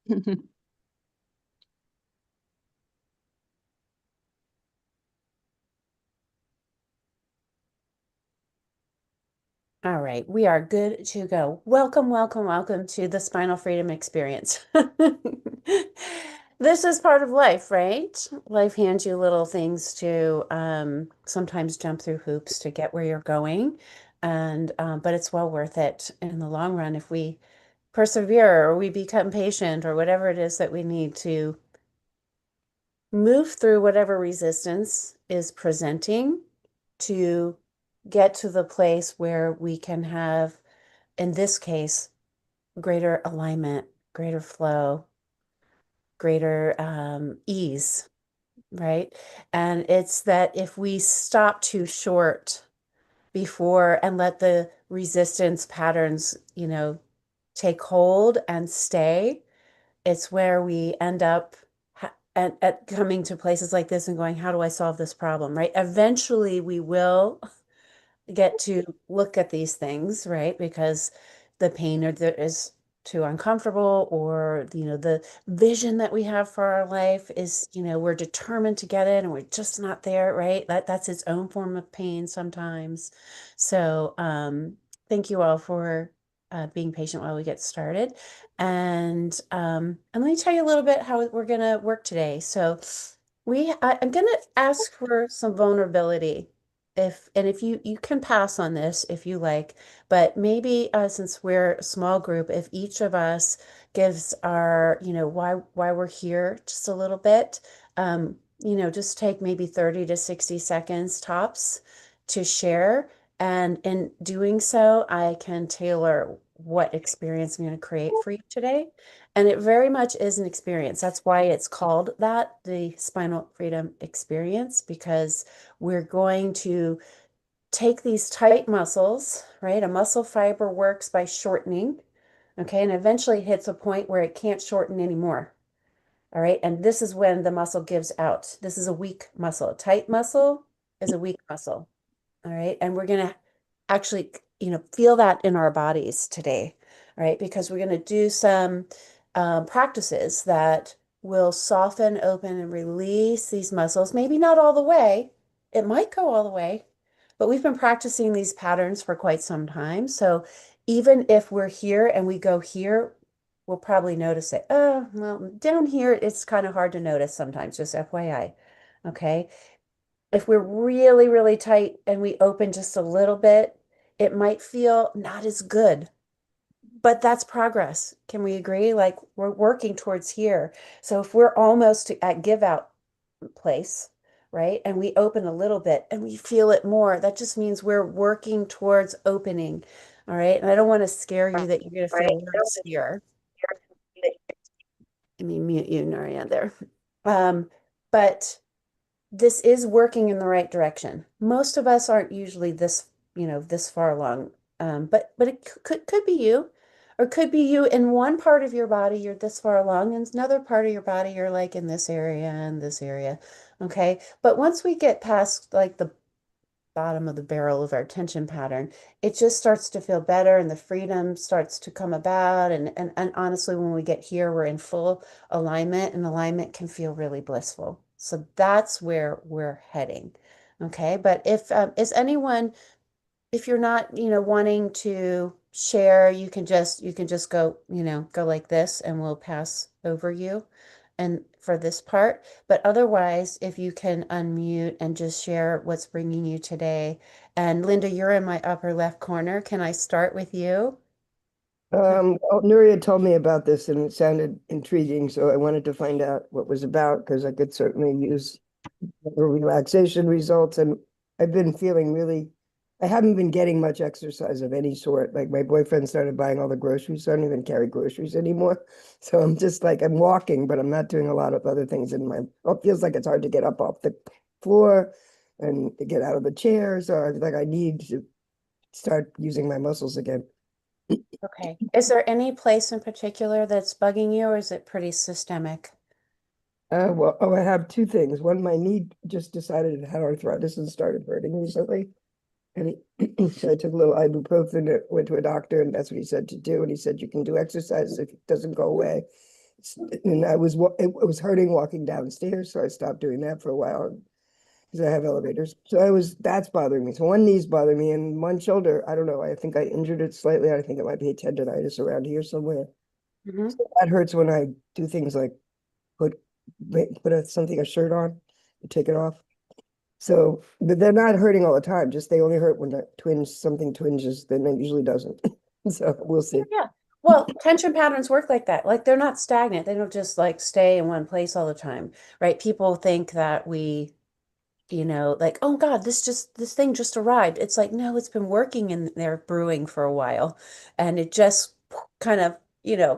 All right, we are good to go. Welcome, welcome, welcome to the Spinal Freedom Experience. This is part of life, right? Life hands you little things to sometimes jump through hoops to get where you're going. And but it's well worth it in the long run if we persevere or we become patient or whatever it is that we need to move through whatever resistance is presenting to get to the place where we can have, in this case, greater alignment, greater flow, greater ease, right? And it's that if we stop too short before and let the resistance patterns, take hold and stay, it's where we end up at coming to places like this and going, how do I solve this problem, right? Eventually, we will get to look at these things, right? Because the pain or there is too uncomfortable, or the vision that we have for our life is, we're determined to get it and we're just not there, right? That's its own form of pain sometimes. So thank you all for being patient while we get started. And let me tell you a little bit how we're gonna work today. So I'm gonna ask for some vulnerability, if you can pass on this if you like, but maybe since we're a small group, if each of us gives our, why we're here just a little bit, just take maybe 30 to 60 seconds tops to share. And in doing so, I can tailor what experience I'm going to create for you today. And it very much is an experience. That's why it's called that, the Spinal Freedom Experience, because we're going to take these tight muscles, right? A muscle fiber works by shortening, okay? And eventually hits a point where it can't shorten anymore, all right? And this is when the muscle gives out. This is a weak muscle. A tight muscle is a weak muscle, all right? And we're going to actually, feel that in our bodies today, right? Because we're going to do some practices that will soften, open, and release these muscles. Maybe not all the way. It might go all the way, but we've been practicing these patterns for quite some time. So even if we're here and we go here, we'll probably notice it. Oh, well, down here, it's kind of hard to notice sometimes, just FYI. Okay. If we're really, really tight and we open just a little bit, it might feel not as good, but that's progress. Can we agree? Like we're working towards here. So if we're almost at give out place, right? And we open a little bit and we feel it more, that just means we're working towards opening. All right. And I don't want to scare you that you're going to feel worse here. Let me mute you, Naria, there. But this is working in the right direction. Most of us aren't usually this, this far along. But it could be you, or could be you in one part of your body, you're this far along, and another part of your body, you're like in this area and this area. Okay. But once we get past like the bottom of the barrel of our tension pattern, it just starts to feel better and the freedom starts to come about. And honestly, when we get here, we're in full alignment, and alignment can feel really blissful. So that's where we're heading. Okay. But if is anyone, if you're not, wanting to share, you can just go, go like this and we'll pass over you and for this part. But otherwise, if you can unmute and just share what's bringing you today. And Linda, you're in my upper left corner. Can I start with you? Well, Nuria told me about this and it sounded intriguing, so I wanted to find out what was about because I could certainly use relaxation results. And I've been feeling really, I haven't been getting much exercise of any sort. Like my boyfriend started buying all the groceries, so I don't even carry groceries anymore. So I'm just like, I'm walking, but I'm not doing a lot of other things in my, it feels like it's hard to get up off the floor and to get out of the chair. So I feel like I need to start using my muscles again. Okay. Is there any place in particular that's bugging you, or is it pretty systemic? I have two things. One, my knee just decided it had arthritis and started hurting recently. And so I took a little ibuprofen, went to a doctor, and that's what he said to do. And he said, you can do exercise if it doesn't go away. And it was hurting walking downstairs, so I stopped doing that for a while because I have elevators. So that's bothering me. So one knee's bothering me, and one shoulder, I don't know. I think I injured it slightly. I think it might be a tendonitis around here somewhere. Hmm. So that hurts when I do things like put a shirt on and take it off. So, but they're not hurting all the time. Just they only hurt when something twinges. Then it usually doesn't. So we'll Yeah, see. yeah. Well, tension patterns work like that. Like they're not stagnant. They don't just like stay in one place all the time, right? People think that like, oh God, this thing just arrived. It's like, no, it's been working in there brewing for a while, and it just kind of,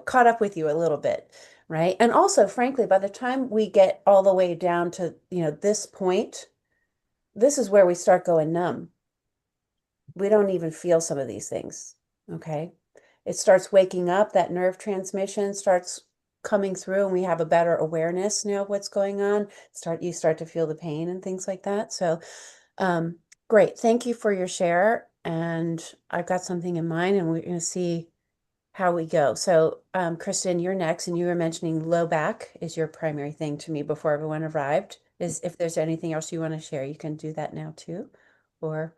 caught up with you a little bit, right? And also, frankly, by the time we get all the way down to, this point, this is where we start going numb. We don't even feel some of these things, okay? It starts waking up, that nerve transmission starts coming through, and we have a better awareness now of what's going on. You start to feel the pain and things like that. So, um, great. Thank you for your share. And I've got something in mind, and we're going to see how we go. So, Kristen, you're next, and you were mentioning low back is your primary thing to me before everyone arrived. Is if there's anything else you want to share, you can do that now too. Or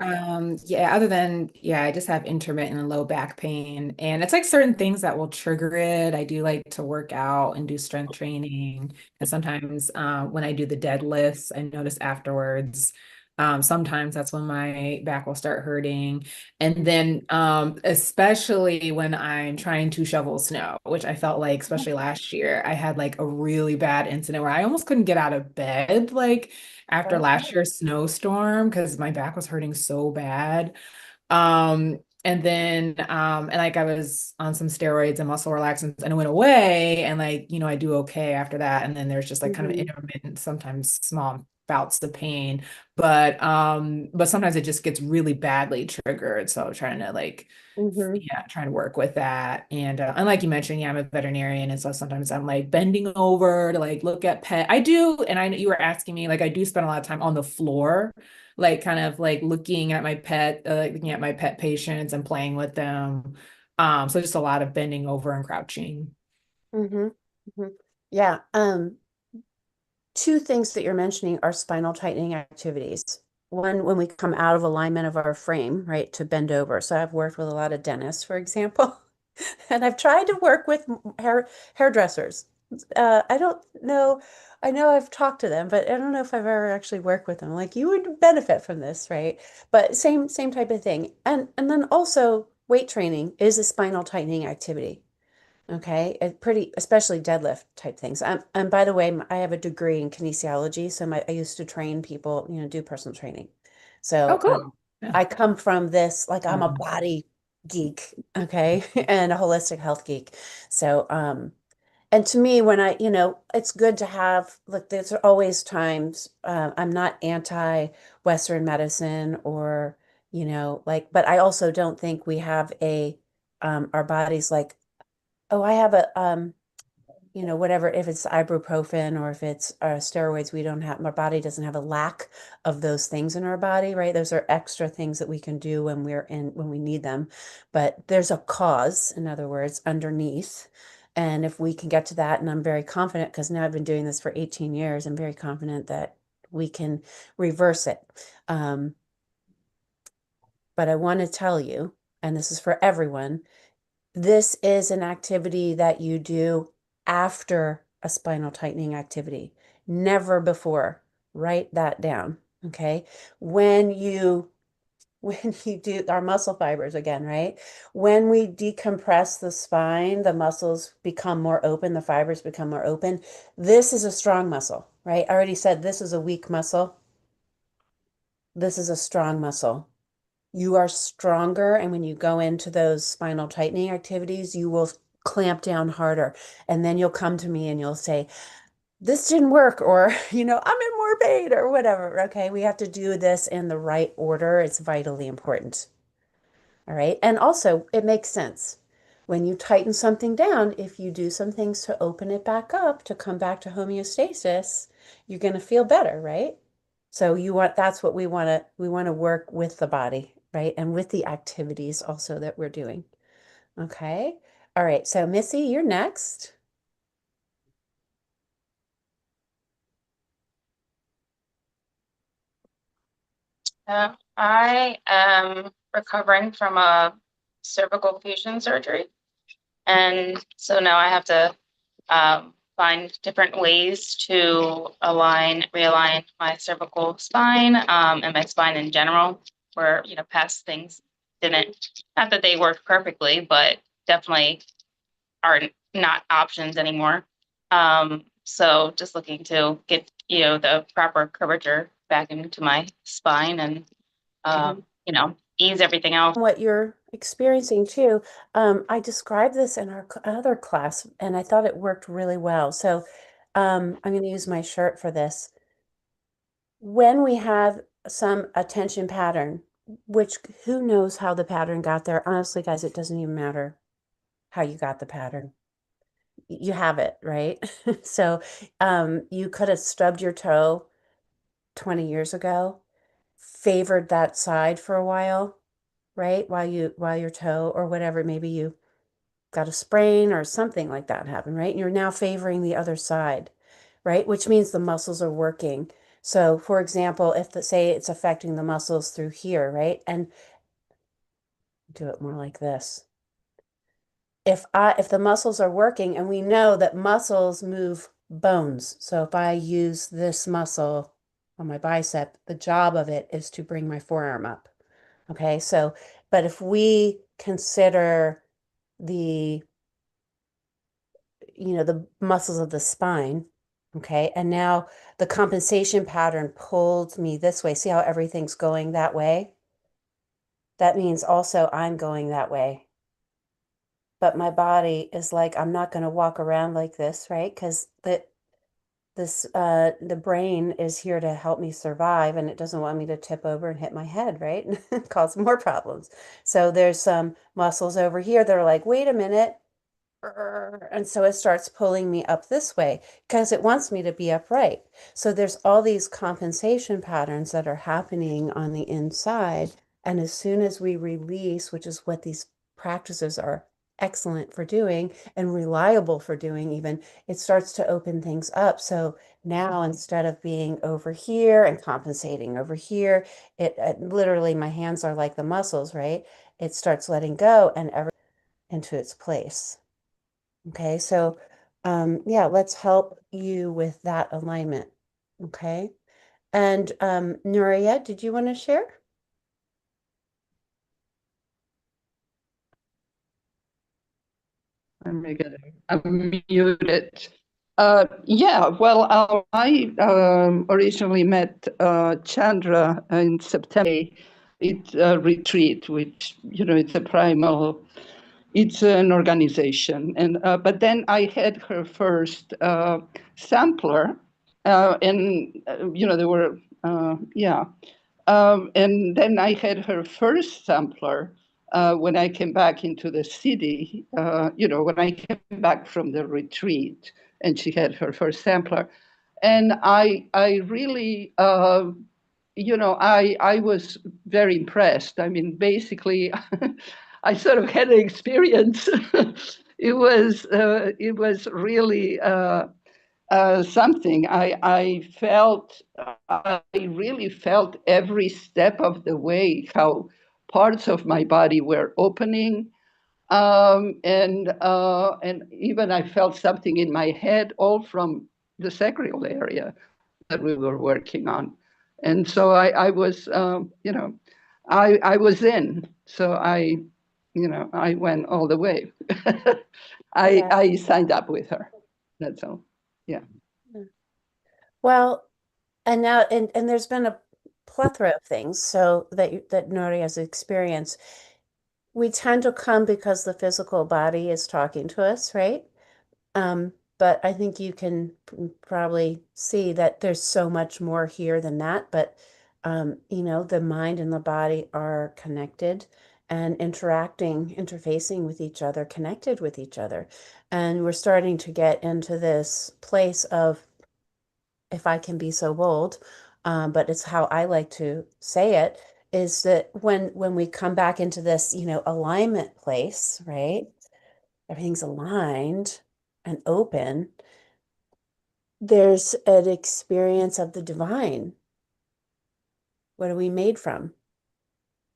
Yeah, other than, yeah, I just have intermittent low back pain. And it's like certain things that will trigger it. I do like to work out and do strength training. And sometimes when I do the deadlifts, I notice afterwards, sometimes that's when my back will start hurting. And then especially when I'm trying to shovel snow, which I felt like, especially last year, I had like a really bad incident where I almost couldn't get out of bed. Like after last year's snowstorm because my back was hurting so bad. And then and like I was on some steroids and muscle relaxants and it went away and like, I do okay after that. And then there's just like kind of Mhm, intermittent, sometimes small bouts of pain. But sometimes it just gets really badly triggered. So trying to like mhm, yeah, trying to work with that. And like you mentioned, yeah, I'm a veterinarian. And so sometimes I'm like bending over to like look at pet. I do, and I know you were asking me, like I do spend a lot of time on the floor, like kind of like looking at my pet, like looking at my pet patients and playing with them. So just a lot of bending over and crouching. mhm, mhm. Yeah. Two things that you're mentioning are spinal tightening activities. One, when we come out of alignment of our frame, right, to bend over. So I've worked with a lot of dentists, for example, and I've tried to work with hairdressers. I don't know. I know I've talked to them, but I don't know if I've ever actually worked with them. Like you would benefit from this, right? But same type of thing. And then also weight training is a spinal tightening activity. Okay, especially deadlift type things. And by the way, I have a degree in kinesiology, so I used to train people, do personal training. Oh, So cool. Yeah. I come from this, like I'm a Mhm. body geek, okay, and a holistic health geek. So, and to me, when it's good to have, look, there's always times, I'm not anti-Western medicine or, like, but I also don't think we have our bodies like, oh, I have whatever, if it's ibuprofen or if it's steroids, we don't have, our body doesn't have a lack of those things in our body, right? Those are extra things that we can do when we need them. But there's a cause, in other words, underneath. And if we can get to that, and I'm very confident because now I've been doing this for 18 years, I'm very confident that we can reverse it. Um, but I want to tell you, and this is for everyone, this is an activity that you do after a spinal tightening activity, never before. Write that down, okay? When you when you do our muscle fibers again, right? When we decompress the spine, the muscles become more open, the fibers become more open. This is a strong muscle, right? I already said this is a weak muscle. This is a strong muscle. You are stronger. And when you go into those spinal tightening activities, you will clamp down harder. And then you'll come to me and you'll say, this didn't work, or, I'm in more pain or whatever. Okay. We have to do this in the right order. It's vitally important. All right. And also, it makes sense. When you tighten something down, if you do some things to open it back up, to come back to homeostasis, you're going to feel better, right? So that's what we want to work with the body, right? And with the activities also that we're doing. Okay. All right. So Missy, you're next. I am recovering from a cervical fusion surgery. And so now I have to find different ways to realign my cervical spine and my spine in general, where, past things didn't, not that they worked perfectly, but definitely are not options anymore. So just looking to get, the proper curvature back into my spine and, ease everything else. What you're experiencing too. I described this in our other class, and I thought it worked really well. So I'm going to use my shirt for this. When we have some attention pattern, which who knows how the pattern got there? Honestly, guys, it doesn't even matter how you got the pattern. You have it, right? So you could have stubbed your toe 20 years ago, favored that side for a while, right? While your toe or whatever, maybe you got a sprain or something like that happened, right? And you're now favoring the other side, right? Which means the muscles are working. So, for example, if say it's affecting the muscles through here, right? And do it more like this. If the muscles are working, and we know that muscles move bones. So if I use this muscle on my bicep, the job of it is to bring my forearm up. Okay, so but if we consider the the muscles of the spine, okay, and now the compensation pattern pulled me this way. See how everything's going that way? That means also I'm going that way. But my body is like, I'm not going to walk around like this, right? Because the brain is here to help me survive, and it doesn't want me to tip over and hit my head, right? And cause more problems. So there's some muscles over here that are like, wait a minute. And so it starts pulling me up this way because it wants me to be upright. So there's all these compensation patterns that are happening on the inside. And as soon as we release, which is what these practices are excellent for doing and reliable for doing, even, it starts to open things up. So now instead of being over here and compensating over here, it literally, my hands are like the muscles, right? It starts letting go and everything into its place. Okay, so yeah, let's help you with that alignment. Okay. And Nuria, did you want to share? I'm gonna unmute it. Yeah, well, I originally met Chandra in September. It's a retreat, which, it's a primal, it's an organization. And but then I had her first sampler, and, there were, yeah. And then I had her first sampler when I came back into the city, when I came back from the retreat, and she had her first sampler. And I really, I was very impressed. I mean, basically, I sort of had an experience. It was really something. I really felt every step of the way how parts of my body were opening, and even I felt something in my head, all from the sacral area that we were working on. And so I was, I was in. So I went all the way. Yeah. I signed up with her. That's all. Yeah. Well, and now and there's been a plethora of things so that Nuria has experienced. We tend to come because the physical body is talking to us, right? But I think you can probably see that there's so much more here than that. But the mind and the body are connected and interfacing with each other, connected with each other. And we're starting to get into this place of, if I can be so bold, but it's how I like to say it, is that when we come back into this, alignment place, right? Everything's aligned and open, there's an experience of the divine, What are we made from?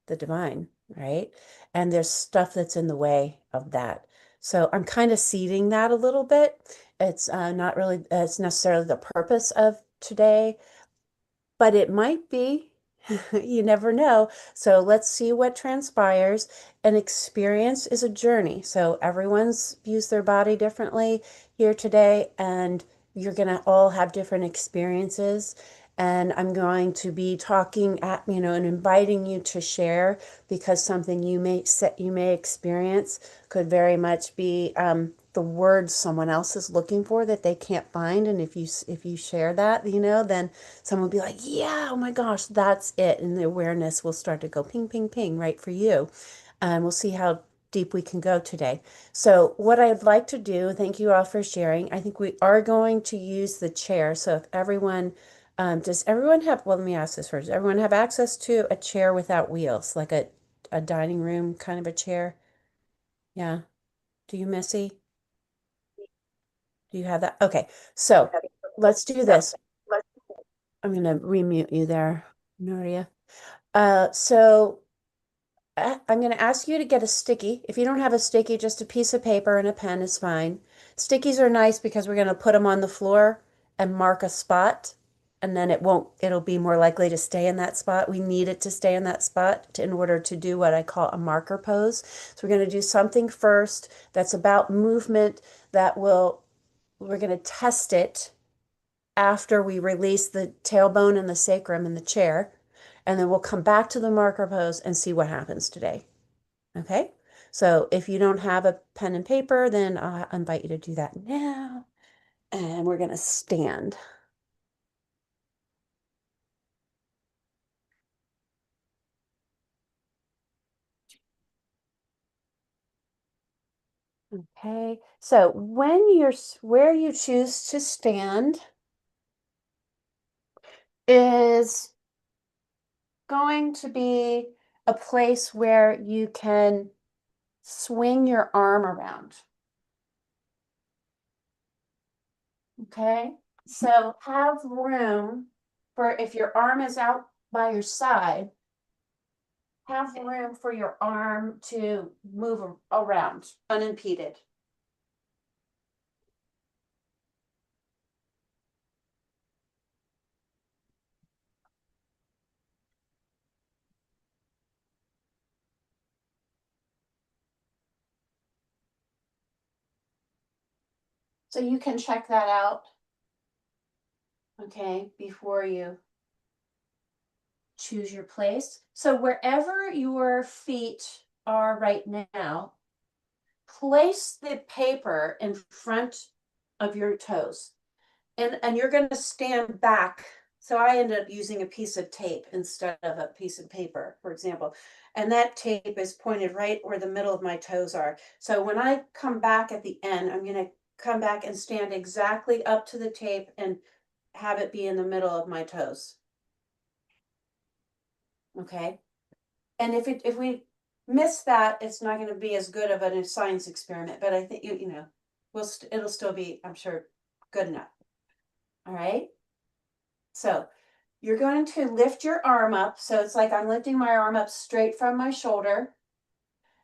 The divine, right? And there's stuff that's in the way of that. So I'm kind of seeding that a little bit. It's not really, it's necessarily the purpose of today, but it might be. You never know. So let's see what transpires. An experience is a journey. So everyone's views their body differently here today, and you're going to all have different experiences. And I'm going to be talking at, and inviting you to share, because something you may experience could very much be the words someone else is looking for that they can't find. And if you share that, then someone will be like, yeah, oh my gosh, that's it. And the awareness will start to go ping, ping, ping right for you. And we'll see how deep we can go today. So what I'd like to do, thank you all for sharing. I think we are going to use the chair. So if everyone, does everyone have, well, let me ask this first. Does everyone have access to a chair without wheels, like a dining room kind of a chair? Yeah. Do you, Missy? Do you have that? Okay. So let's do this. I'm going to remute you there, Nuria. So I'm going to ask you to get a sticky. If you don't have a sticky, just a piece of paper and a pen is fine. Stickies are nice because we're going to put them on the floor and mark a spot, and then it'll be more likely to stay in that spot. We need it to stay in that spot in order to do what I call a marker pose. So we're going to do something first that's about movement we're going to test it after we release the tailbone and the sacrum in the chair. And then we'll come back to the marker pose and see what happens today. Okay? So if you don't have a pen and paper, then I'll invite you to do that now. And we're going to stand. Okay. So where you choose to stand is going to be a place where you can swing your arm around. Okay, so have room for, if your arm is out by your side, have room for your arm to move around unimpeded. So you can check that out, okay, before you choose your place. So wherever your feet are right now, place the paper in front of your toes. And you're going to stand back. So I ended up using a piece of tape instead of a piece of paper, for example. And that tape is pointed right where the middle of my toes are. So when I come back at the end, I'm going to come back and stand exactly up to the tape and have it be in the middle of my toes. Okay. And if we miss that, it's not going to be as good of a science experiment, but I think, it'll still be, I'm sure, good enough. All right. So you're going to lift your arm up. So it's like I'm lifting my arm up straight from my shoulder.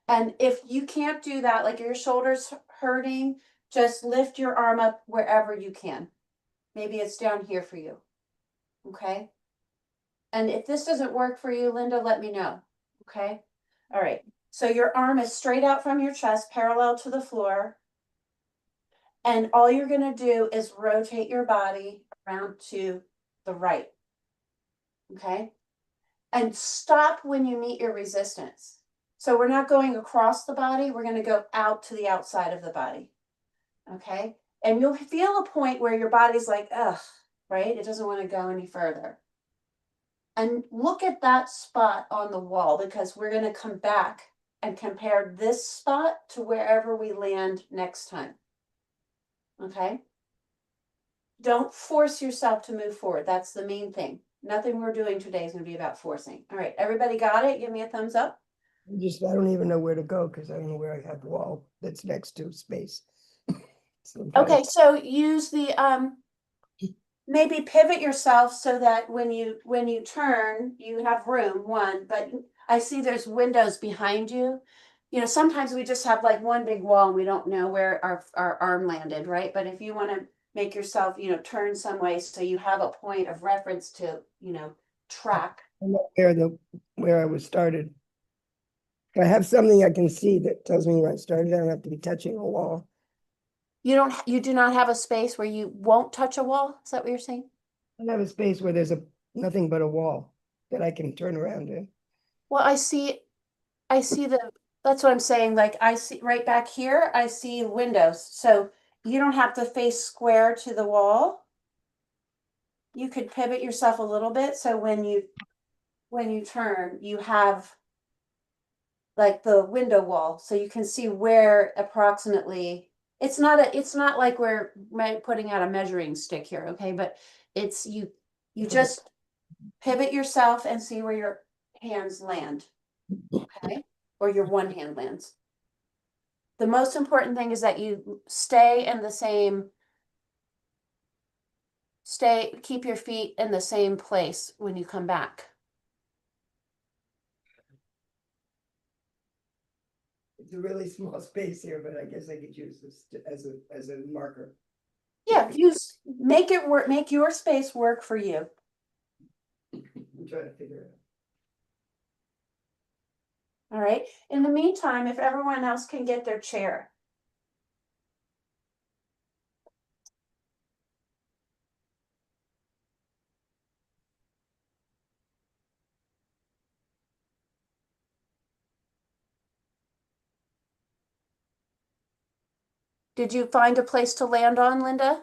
And if you can't do that, like your shoulder's hurting, just lift your arm up wherever you can. Maybe it's down here for you. Okay. And if this doesn't work for you, Linda, let me know. Okay. All right. So your arm is straight out from your chest, parallel to the floor. And all you're going to do is rotate your body around to the right. Okay. And stop when you meet your resistance. So we're not going across the body. We're going to go out to the outside of the body. Okay. And you'll feel a point where your body's like, ugh, right? It doesn't want to go any further. And look at that spot on the wall, because we're going to come back and compare this spot to wherever we land next time. Okay. Don't force yourself to move forward. That's the main thing. Nothing we're doing today is going to be about forcing. All right. Everybody got it? Give me a thumbs up. I don't even know where to go because I don't know where I have the wall that's next to space. Okay, so use the maybe pivot yourself so that when you turn, you have room, one, but I see there's windows behind you. You know, sometimes we just have like one big wall and we don't know where our arm landed, right? But if you want to make yourself, you know, turn some way so you have a point of reference to, you know, track. I know where I was started. If I have something I can see that tells me where I started, I don't have to be touching a wall. You do not have a space where you won't touch a wall? Is that what you're saying? I have a space where there's nothing but a wall that I can turn around in. Well, I see that's what I'm saying. Like I see right back here, I see windows. So you don't have to face square to the wall. You could pivot yourself a little bit. So when you turn, you have like the window wall. So you can see where approximately it's not like we're putting out a measuring stick here, okay? But it's you just pivot yourself and see where your hands land. Okay? Or your one hand lands. The most important thing is that you keep your feet in the same place when you come back. It's a really small space here, but I guess I could use this as a marker. Yeah, make it work, make your space work for you. I'm trying to figure it out. All right. In the meantime, if everyone else can get their chair. Did you find a place to land on, Linda?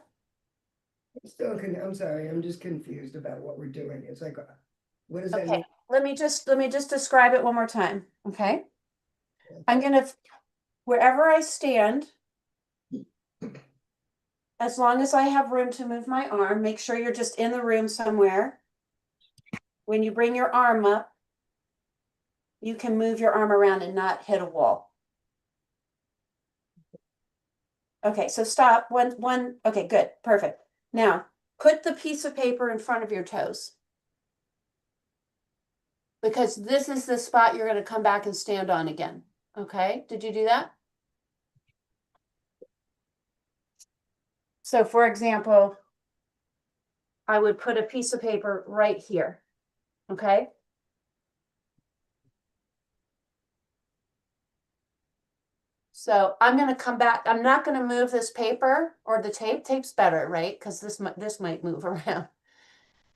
I'm sorry, I'm just confused about what we're doing. It's like, what does that Okay, mean? let me just describe it one more time. Okay. I'm gonna, wherever I stand, as long as I have room to move my arm, make sure you're just in the room somewhere. When you bring your arm up, you can move your arm around and not hit a wall. Okay, so stop. Okay, good, perfect. Now, put the piece of paper in front of your toes. Because this is the spot you're going to come back and stand on again. Okay, did you do that? So for example, I would put a piece of paper right here. Okay. So I'm going to come back. I'm not going to move this paper or the tape. Tape's better, right? Because this might move around.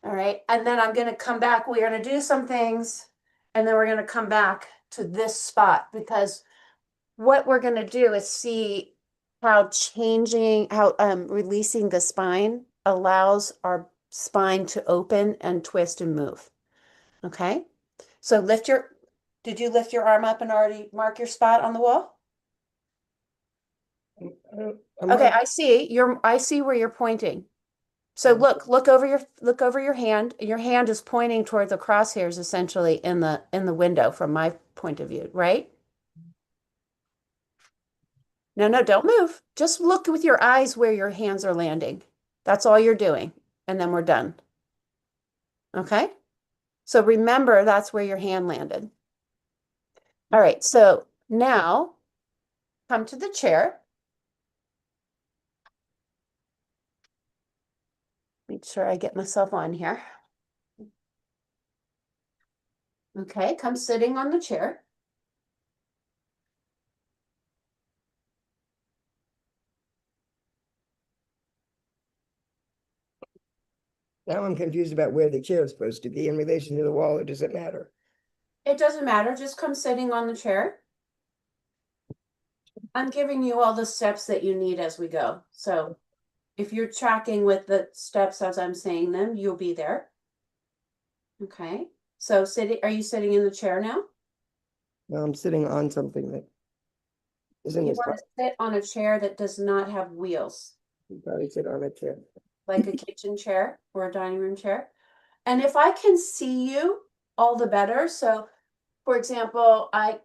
All right. And then I'm going to come back. We're going to do some things. And then we're going to come back to this spot because what we're going to do is see how releasing the spine allows our spine to open and twist and move. Okay. So did you lift your arm up and already mark your spot on the wall? Okay, I see where you're pointing. So look over your hand. Your hand is pointing toward the crosshairs essentially in the window from my point of view, right? No, don't move. Just look with your eyes where your hands are landing. That's all you're doing. And then we're done. Okay? So remember that's where your hand landed. All right, so now come to the chair. Make sure I get myself on here. Okay, come sitting on the chair. Now I'm confused about where the chair is supposed to be in relation to the wall, or does it matter? It doesn't matter, just come sitting on the chair. I'm giving you all the steps that you need as we go. So if you're tracking with the steps as I'm saying them, you'll be there. Okay, so are you sitting in the chair now? No, I'm sitting on something that isn't You as want to sit on a chair that does not have wheels, you probably sit on a chair. like a kitchen chair or a dining room chair. And if I can see you, all the better. So for example, I'm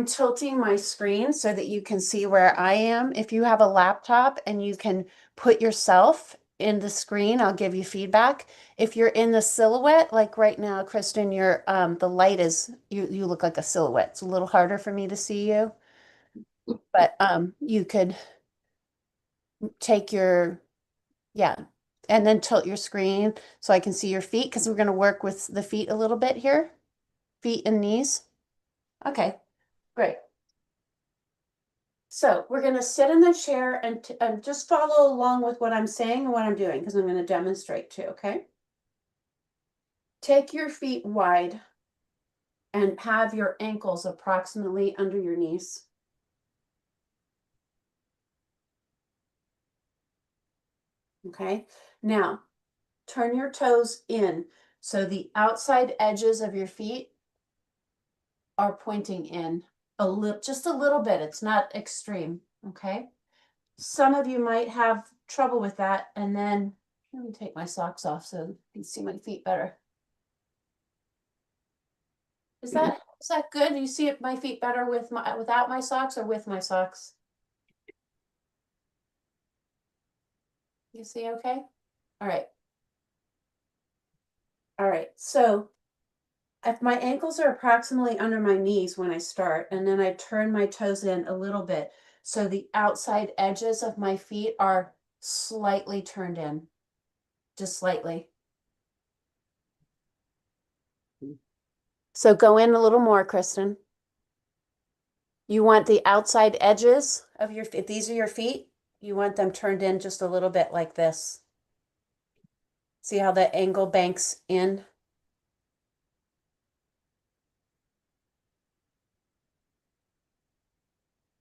tilting my screen so that you can see where I am. If you have a laptop and you can put yourself in the screen, I'll give you feedback. If you're in the silhouette, like right now, Kristen, you're the light is you look like a silhouette. It's a little harder for me to see you, but you could take your yeah, and then tilt your screen so I can see your feet because we're going to work with the feet a little bit here. Feet and knees. Okay, great. So we're going to sit in the chair and just follow along with what I'm saying and what I'm doing because I'm going to demonstrate too, okay? Take your feet wide and have your ankles approximately under your knees. Okay, now turn your toes in so the outside edges of your feet are pointing in just a little bit. It's not extreme, okay? Some of you might have trouble with that, and then let me take my socks off so you can see my feet better. Is that good? You see my feet better without my socks or with my socks? You see okay? All right. All right. So if my ankles are approximately under my knees when I start, and then I turn my toes in a little bit, so the outside edges of my feet are slightly turned in, just slightly. So go in a little more, Kristen. You want the outside edges of your feet. These are your feet. You want them turned in just a little bit like this. See how the angle banks in?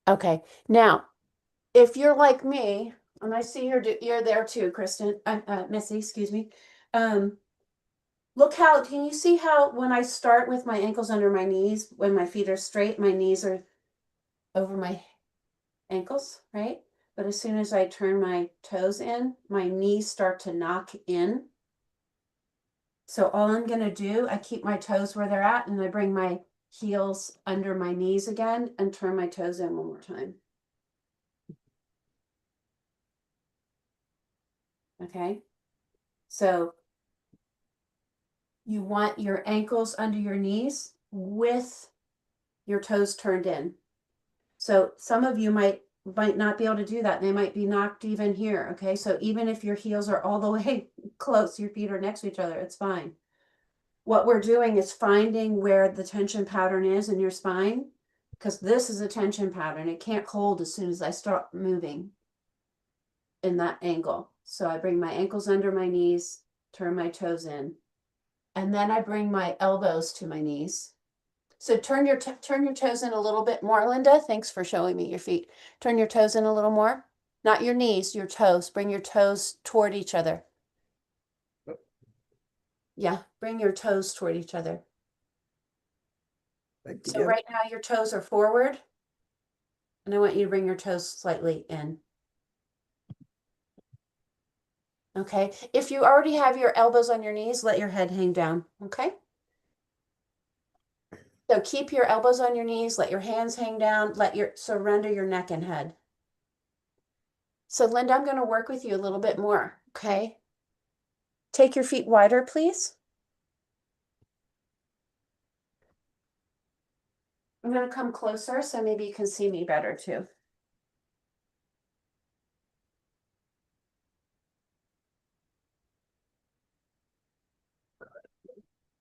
Okay. Now, if you're like me, and I see you're there too, Kristen, Missy, excuse me. Look how, can you see how when I start with my ankles under my knees, when my feet are straight, my knees are over my ankles, right? But as soon as I turn my toes in, my knees start to knock in. So all I'm going to do, I keep my toes where they're at and I bring my heels under my knees again and turn my toes in one more time. Okay. So you want your ankles under your knees with your toes turned in. So some of you might not be able to do that. They might be knocked even here. Okay. So even if your heels are all the way close, your feet are next to each other, it's fine. What we're doing is finding where the tension pattern is in your spine, because this is a tension pattern. It can't hold as soon as I start moving in that angle. So I bring my ankles under my knees, turn my toes in, and then I bring my elbows to my knees. So turn your toes in a little bit more, Linda. Thanks for showing me your feet. Turn your toes in a little more. Not your knees, your toes. Bring your toes toward each other. Yeah, bring your toes toward each other. Like So together. right now your toes are forward, and I want you to bring your toes slightly in. Okay, if you already have your elbows on your knees, let your head hang down, okay? So keep your elbows on your knees, let your hands hang down, surrender your neck and head. So Linda, I'm gonna work with you a little bit more, okay? Take your feet wider, please. I'm gonna come closer so maybe you can see me better too.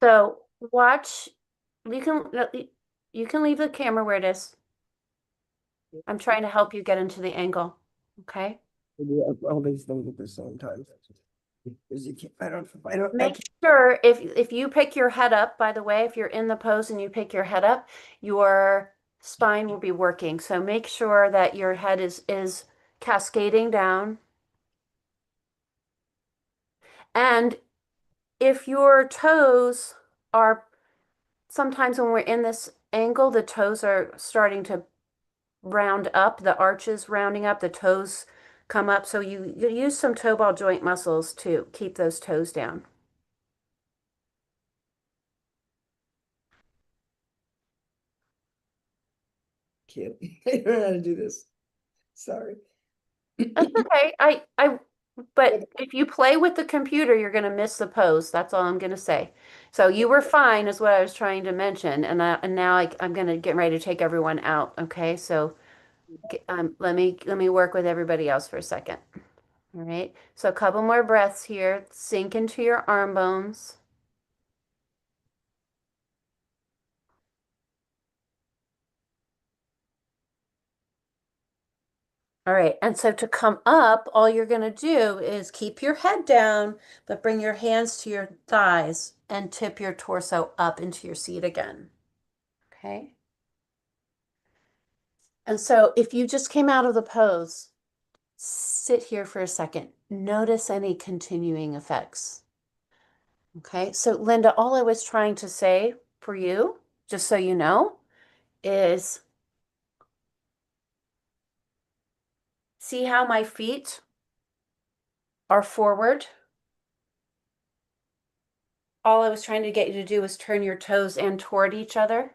So watch, you can leave the camera where it is. I'm trying to help you get into the angle, okay? Do all these things at the same time. Because you can't, I don't, Make sure if you pick your head up, by the way, if you're in the pose and you pick your head up, your spine will be working. So make sure that your head is cascading down. And if your toes are, sometimes when we're in this angle, the toes are starting to round up, the arches rounding up, the toes come up. So you use some toe ball joint muscles to keep those toes down. can't, I don't know how to do this. Sorry. That's okay. I But if you play with the computer, you're going to miss the pose. That's all I'm going to say. So you were fine, is what I was trying to mention, and now I'm going to get ready to take everyone out. Okay, so let me work with everybody else for a second. All right. So a couple more breaths here. Sink into your arm bones. All right, and so to come up, all you're going to do is keep your head down, but bring your hands to your thighs and tip your torso up into your seat again. Okay. And so if you just came out of the pose, sit here for a second. Notice any continuing effects. Okay, so Linda, all I was trying to say for you, just so you know, is see how my feet are forward. All I was trying to get you to do was turn your toes in toward each other.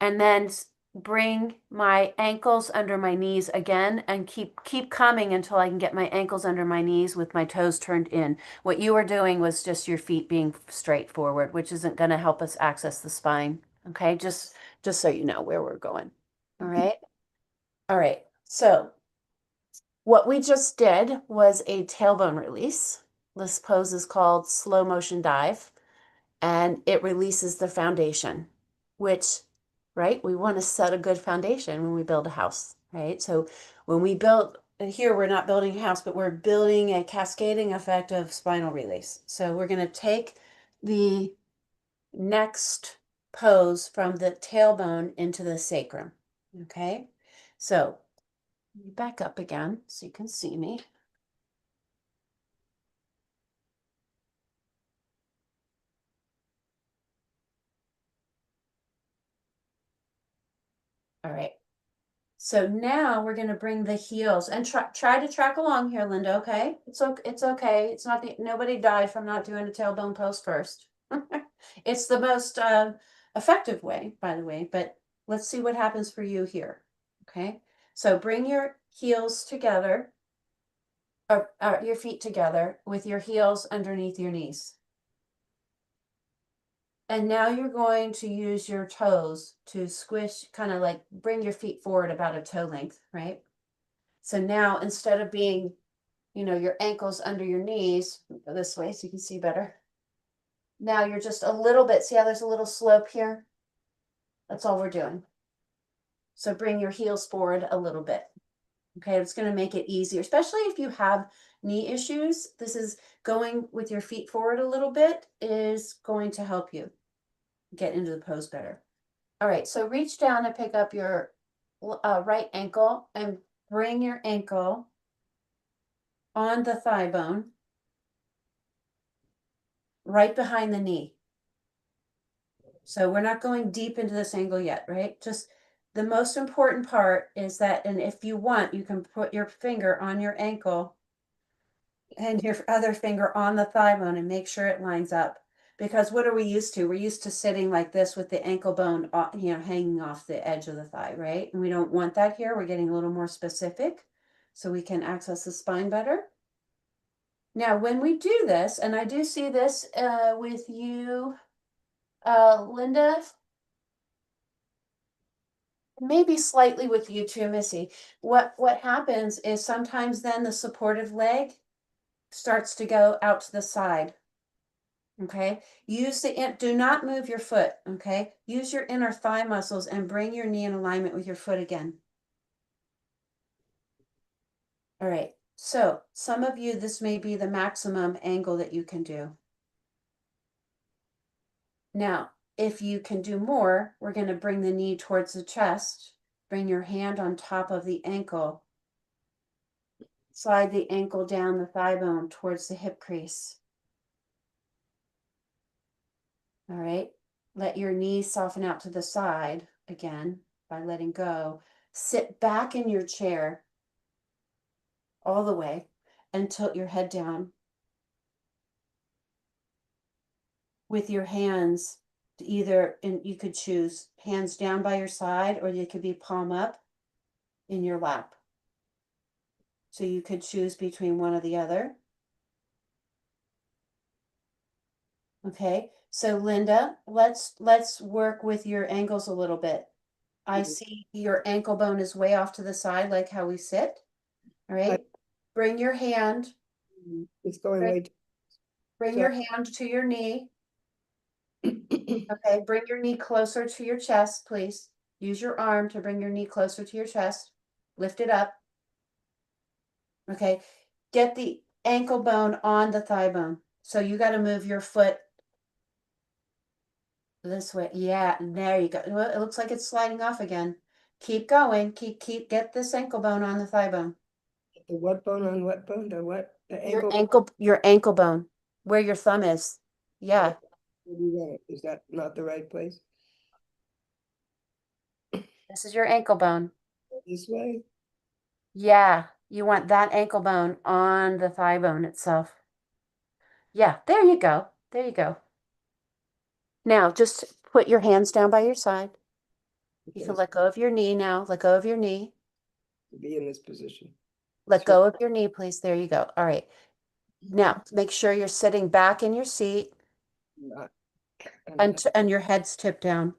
And then bring my ankles under my knees again and keep coming until I can get my ankles under my knees with my toes turned in. What you were doing was just your feet being straight forward, which isn't going to help us access the spine. Okay, just so you know where we're going. All right. All right. So what we just did was a tailbone release. This pose is called slow motion dive, and it releases the foundation, which, right, we want to set a good foundation when we build a house, right? So when we build, and here we're not building a house, but we're building a cascading effect of spinal release. So we're going to take the next pose from the tailbone into the sacrum, okay? So back up again so you can see me. All right. So now we're going to bring the heels and try to track along here, Linda. Okay, it's okay. It's okay. It's not nobody died from not doing a tailbone pose first. It's the most effective way, by the way. But let's see what happens for you here. Okay, so bring your heels together, or your feet together with your heels underneath your knees. And now you're going to use your toes to squish, kind of like bring your feet forward about a toe length, right? So now instead of being, your ankles under your knees, go this way so you can see better. Now you're just a little bit, see how there's a little slope here? That's all we're doing. So bring your heels forward a little bit. Okay, it's going to make it easier, especially if you have knee issues. This is going with your feet forward a little bit is going to help you get into the pose better. All right, so reach down and pick up your right ankle and bring your ankle on the thigh bone, right behind the knee. So we're not going deep into this angle yet, right? Just the most important part is that, and if you want, you can put your finger on your ankle and your other finger on the thigh bone and make sure it lines up. Because what are we used to? We're used to sitting like this with the ankle bone, hanging off the edge of the thigh, right? And we don't want that here. We're getting a little more specific so we can access the spine better. Now, when we do this, and I do see this with you, Linda, maybe slightly with you too, Missy. What happens is sometimes then the supportive leg starts to go out to the side. Okay, do not move your foot. Okay, use your inner thigh muscles and bring your knee in alignment with your foot again. All right, so some of you, this may be the maximum angle that you can do. Now, if you can do more, we're going to bring the knee towards the chest, bring your hand on top of the ankle, slide the ankle down the thigh bone towards the hip crease. All right, let your knees soften out to the side again by letting go. Sit back in your chair all the way and tilt your head down with your hands and you could choose hands down by your side or they could be palm up in your lap. So you could choose between one or the other. Okay, so Linda, let's work with your ankles a little bit. I see your ankle bone is way off to the side, like how we sit. All right, bring your hand, It's going bring, way too. bring So- your hand to your knee. Okay, bring your knee closer to your chest, please. Use your arm to bring your knee closer to your chest. Lift it up. Okay, get the ankle bone on the thigh bone. So you got to move your foot this way. Yeah, there you go. Well, it looks like it's sliding off again. Keep going. Get this ankle bone on the thigh bone. The what bone on what bone? The what? The Your ankle? your ankle bone, where your thumb is. Yeah. Where do you want it? Is that not the right place? This is your ankle bone. This way? Yeah, you want that ankle bone on the thigh bone itself. Yeah, there you go. There you go. Now, just put your hands down by your side. You can Okay, let go of your knee now. Let go of your knee. to be in this position. Let Sure. go of your knee, please. There you go. All right. Now, make sure you're sitting back in your seat Not- and your head's tipped down.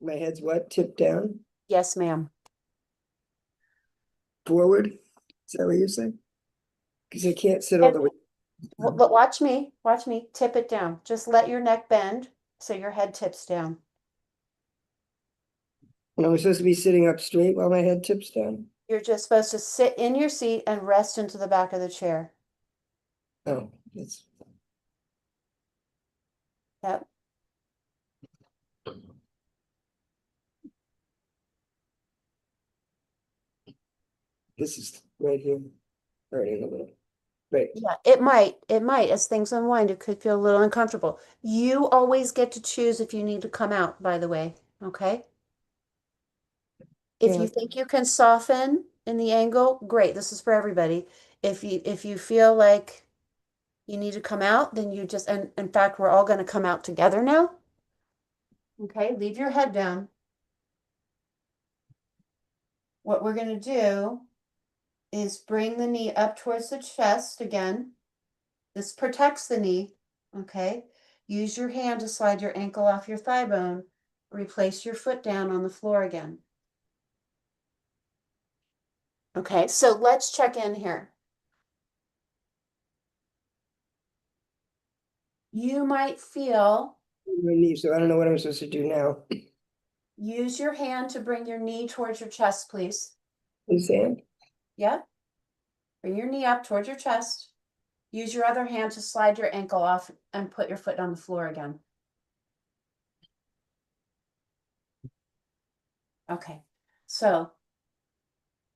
My head's what? Tipped down? Yes, ma'am. Forward? Is that what you're saying? Because I can't sit all And- the way. But watch me. Watch me. Tip it down. Just let your neck bend so your head tips down. And I'm supposed to be sitting up straight while my head tips down? You're just supposed to sit in your seat and rest into the back of the chair. Oh, that's Yep. this is right here. Hurting a little. Right. Yeah, it might. It might. As things unwind, it could feel a little uncomfortable. You always get to choose if you need to come out, by the way. Okay? If Yeah. you think you can soften in the angle, great. This is for everybody. If you feel like you need to come out, then you just, and in fact, we're all going to come out together now. Okay, leave your head down. What we're going to do is bring the knee up towards the chest again. This protects the knee. Okay. Use your hand to slide your ankle off your thigh bone. Replace your foot down on the floor again. Okay, so let's check in here. You might feel, My knee, so I don't know what I'm supposed to do now. use your hand to bring your knee towards your chest, please. This hand? Yeah. Bring your knee up towards your chest. Use your other hand to slide your ankle off and put your foot on the floor again. Okay, so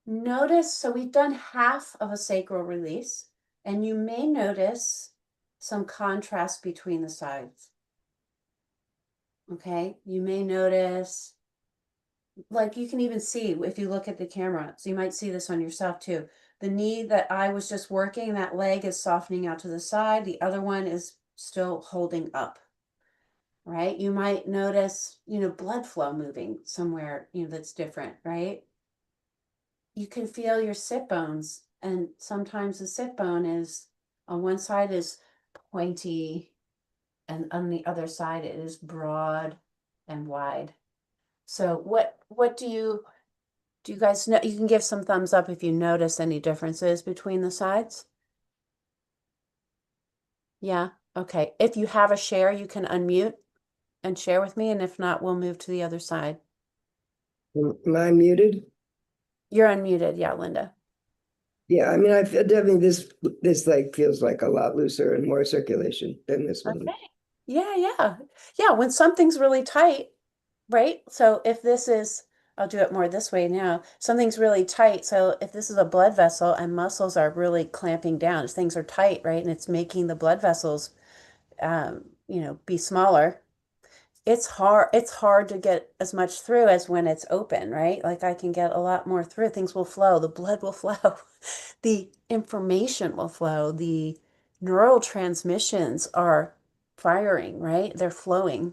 notice, so we've done half of a sacral release, and you may notice some contrast between the sides. Okay, you may notice, like you can even see if you look at the camera, so you might see this on yourself too. The knee that I was just working, that leg is softening out to the side, the other one is still holding up, right? You might notice, blood flow moving somewhere, that's different, right? You can feel your sit bones, and sometimes the sit bone is on one side is pointy and on the other side it is broad and wide. So what do you guys know? You can give some thumbs up if you notice any differences between the sides. Yeah, okay. If you have a share, you can unmute and share with me, and if not, we'll move to the other side. Am I muted? You're unmuted, yeah, Linda. Yeah, I mean, I feel definitely this like feels like a lot looser and more circulation than this one. Okay. Yeah. When something's really tight, right? So if this is, I'll do it more this way now. Something's really tight. So if this is a blood vessel and muscles are really clamping down, things are tight, right? And it's making the blood vessels, be smaller. It's hard to get as much through as when it's open, right? Like I can get a lot more through. Things will flow, the blood will flow, the information will flow, the neural transmissions are firing, right? They're flowing.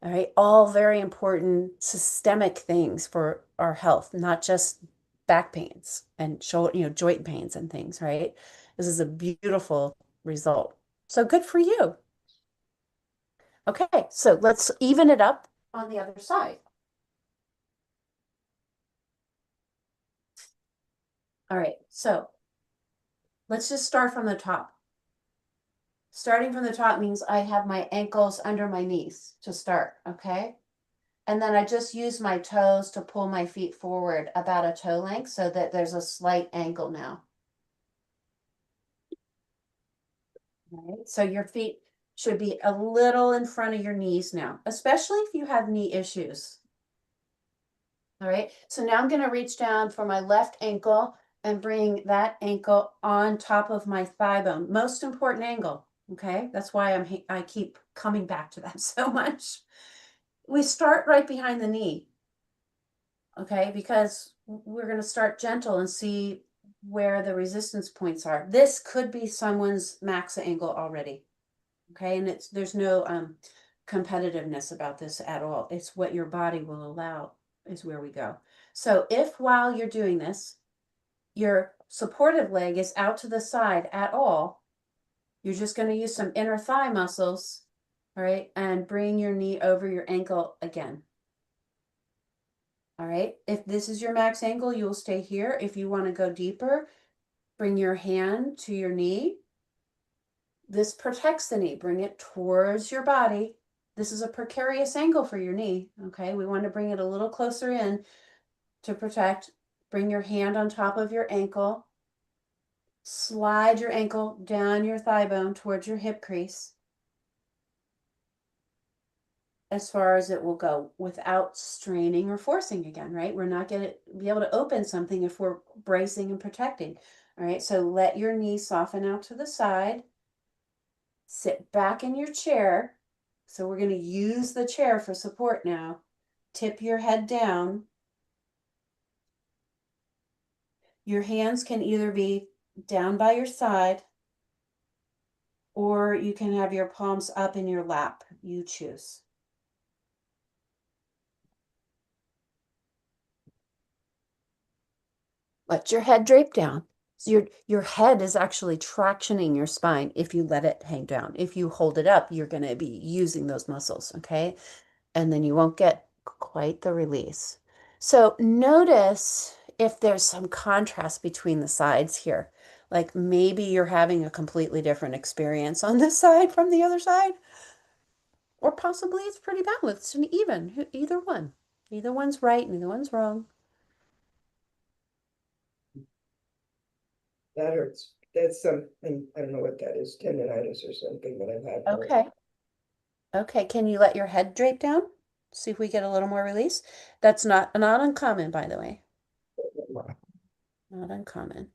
All right. All very important systemic things for our health, not just back pains and shoulder, joint pains and things, right? This is a beautiful result. So good for you. Okay, so let's even it up on the other side. All right, so let's just start from the top. Starting from the top means I have my ankles under my knees to start, okay? And then I just use my toes to pull my feet forward about a toe length so that there's a slight angle now. All right, so your feet should be a little in front of your knees now, especially if you have knee issues. All right, so now I'm going to reach down for my left ankle and bring that ankle on top of my thigh bone. Most important angle, okay? That's why I keep coming back to that so much. We start right behind the knee, okay? Because we're going to start gentle and see where the resistance points are. This could be someone's max angle already, okay? And there's no competitiveness about this at all. It's what your body will allow is where we go. So if while you're doing this, your supportive leg is out to the side at all, you're just going to use some inner thigh muscles, all right, and bring your knee over your ankle again. All right, if this is your max angle, you'll stay here. If you want to go deeper, bring your hand to your knee. This protects the knee. Bring it towards your body. This is a precarious angle for your knee, okay? We want to bring it a little closer in to protect. Bring your hand on top of your ankle. Slide your ankle down your thigh bone towards your hip crease as far as it will go without straining or forcing again, right? We're not going to be able to open something if we're bracing and protecting. All right, so let your knee soften out to the side. Sit back in your chair. So we're going to use the chair for support now. Tip your head down. Your hands can either be down by your side or you can have your palms up in your lap. You choose. Let your head drape down. So your head is actually tractioning your spine if you let it hang down. If you hold it up, you're going to be using those muscles, okay? And then you won't get quite the release. So notice if there's some contrast between the sides here. Like maybe you're having a completely different experience on this side from the other side. Or possibly it's pretty balanced and even. Either one. Neither one's right, neither one's wrong. That hurts. That's something, I don't know what that is, tendonitis or something that I've had. Okay. Okay, can you let your head drape down? See if we get a little more release. That's not uncommon, by the way. Not uncommon.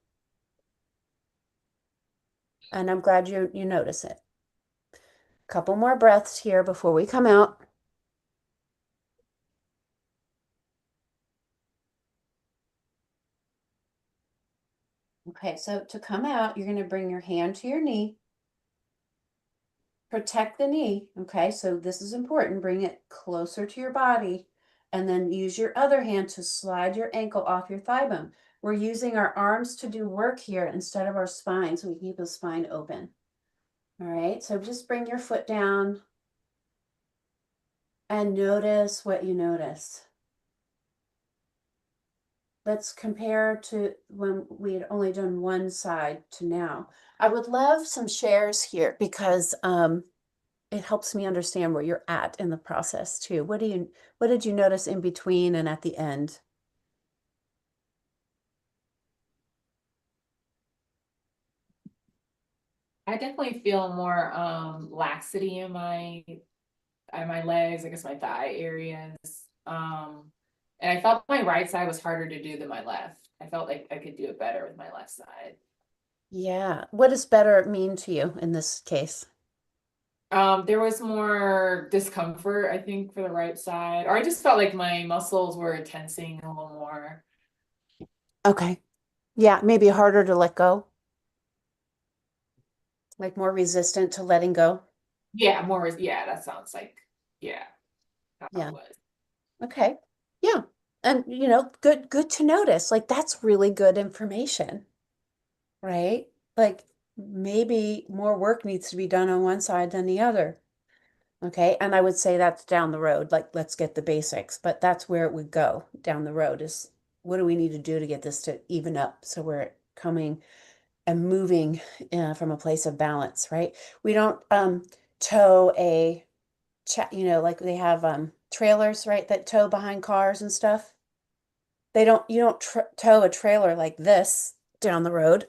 And I'm glad you notice it. Couple more breaths here before we come out. Okay, so to come out, you're going to bring your hand to your knee. Protect the knee, okay? So this is important. Bring it closer to your body and then use your other hand to slide your ankle off your thigh bone. We're using our arms to do work here instead of our spine, so we keep the spine open. All right, so just bring your foot down and notice what you notice. Let's compare to when we had only done one side to now. I would love some shares here because it helps me understand where you're at in the process too. What did you notice in between and at the end? I definitely feel more laxity in my legs, I guess my thigh areas. And I felt my right side was harder to do than my left. I felt like I could do it better with my left side. Yeah. What does better mean to you in this case? There was more discomfort, I think, for the right side, or I just felt like my muscles were tensing a little more. Okay. Yeah, maybe harder to let go. Like more resistant to letting go. Yeah, yeah, that sounds like, yeah, how Yeah. it was. Okay. Yeah. And good to notice. Like that's really good information, right? Like maybe more work needs to be done on one side than the other. Okay. And I would say that's down the road. Like let's get the basics, but that's where it would go down the road is what do we need to do to get this to even up so we're coming and moving from a place of balance, right? We don't tow a like they have trailers, right, that tow behind cars and stuff. You don't tow a trailer like this down the road,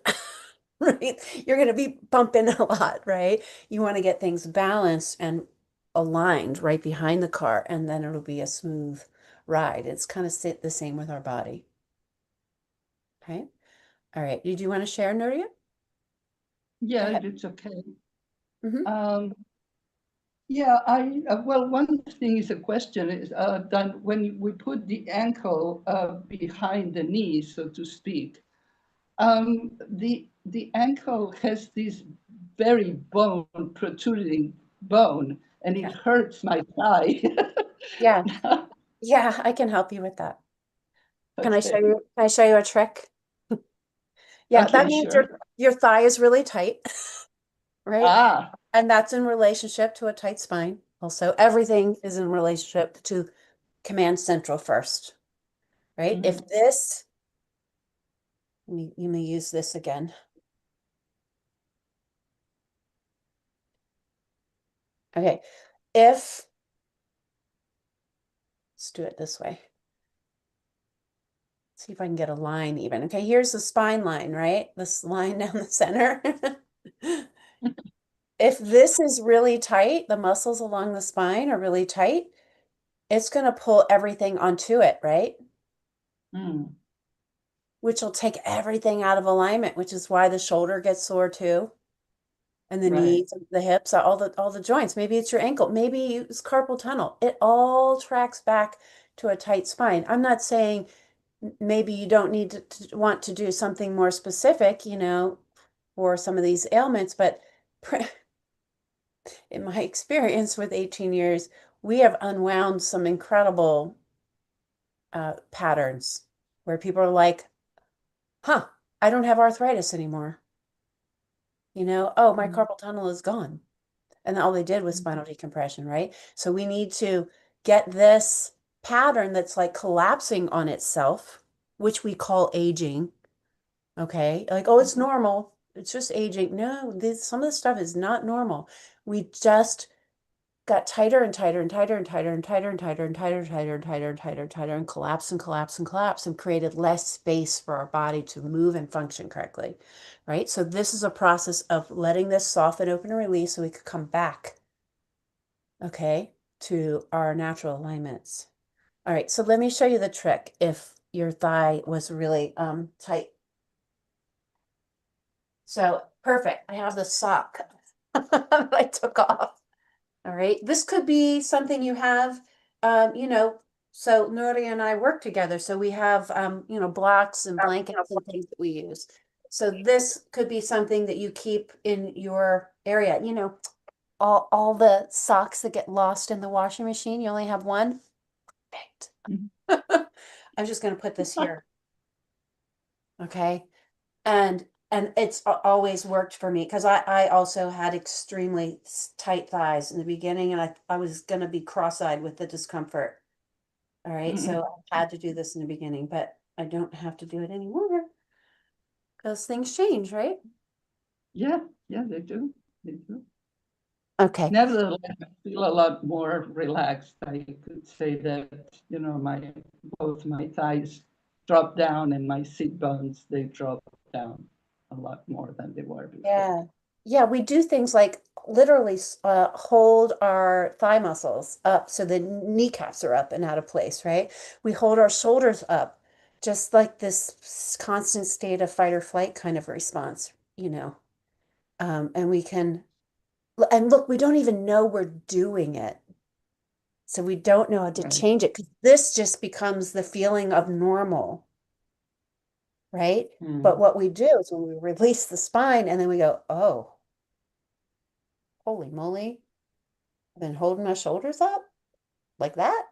right? You're going to be bumping a lot, right? You want to get things balanced and aligned right behind the car, and then it'll be a smooth ride. It's kind of the same with our body. Okay. All right. Did you want to share, Nuria? Go Yeah, ahead. if it's okay. Hmm. Yeah, well, one thing is a question is that when we put the ankle behind the knee, so to speak, the ankle has this very bone, protruding bone, and it Yeah. hurts my thigh. Yeah. Yeah, I can help you with that. Can I show Okay. you? Can I show you a trick? Yeah, that Okay, means sure. your thigh is really tight, right? Ah. And that's in relationship to a tight spine. Also, everything is in relationship to command central first, right? If Mhm. this, you may use this again. Okay, if, let's do it this way. See if I can get a line even. Okay, here's the spine line, right? This line down the center. If this is really tight, the muscles along the spine are really tight, it's going to pull everything onto it, right? Mm, Which will take everything out of alignment, which is why the shoulder gets sore too. And the right. knees, the hips, all the joints. Maybe it's your ankle, maybe it's carpal tunnel. It all tracks back to a tight spine. I'm not saying maybe you don't need to want to do something more specific, for some of these ailments, but in my experience with 18 years, we have unwound some incredible patterns where people are like, huh, I don't have arthritis anymore. Oh, my Mm, carpal tunnel is gone. And all they did was spinal decompression, right? So we need to get this pattern that's like collapsing on itself, which we call aging. Okay. Like, oh, it's normal. It's just aging. No, some of this stuff is not normal. We just got tighter and tighter and tighter and tighter and tighter and tighter and tighter and tighter and tighter and tighter and tighter and collapse and collapse and collapse and created less space for our body to move and function correctly. Right. So this is a process of letting this soften, open, and release so we could come back, okay, to our natural alignments. All right, so let me show you the trick if your thigh was really tight. So perfect. I have the sock that I took off. All right, this could be something you have, so Nuri and I work together, so we have, blocks and blankets and things that we use. So this could be something that you keep in your area, all the socks that get lost in the washing machine, you only have one. mhm. Perfect. I'm just going to put this here. Okay. And it's always worked for me because I also had extremely tight thighs in the beginning and I was going to be cross-eyed with the discomfort. All right. Mm, So I had to do this in the beginning, but I don't have to do it anymore because things change, right? Yeah, yeah, they do. They do. Okay. Nevertheless, I feel a lot more relaxed. I could say that, my both my thighs drop down and my seat bones, they drop down a lot more than they were before. Yeah. Yeah, we do things like literally hold our thigh muscles up so the kneecaps are up and out of place, right? We hold our shoulders up, just like this constant state of fight or flight kind of response, and we can, and look, we don't even know we're doing it. So we don't know how to Right. change it 'cause this just becomes the feeling of normal, right? But Mm. what we do is when we release the spine and then we go, oh, holy moly. I've been holding my shoulders up like that.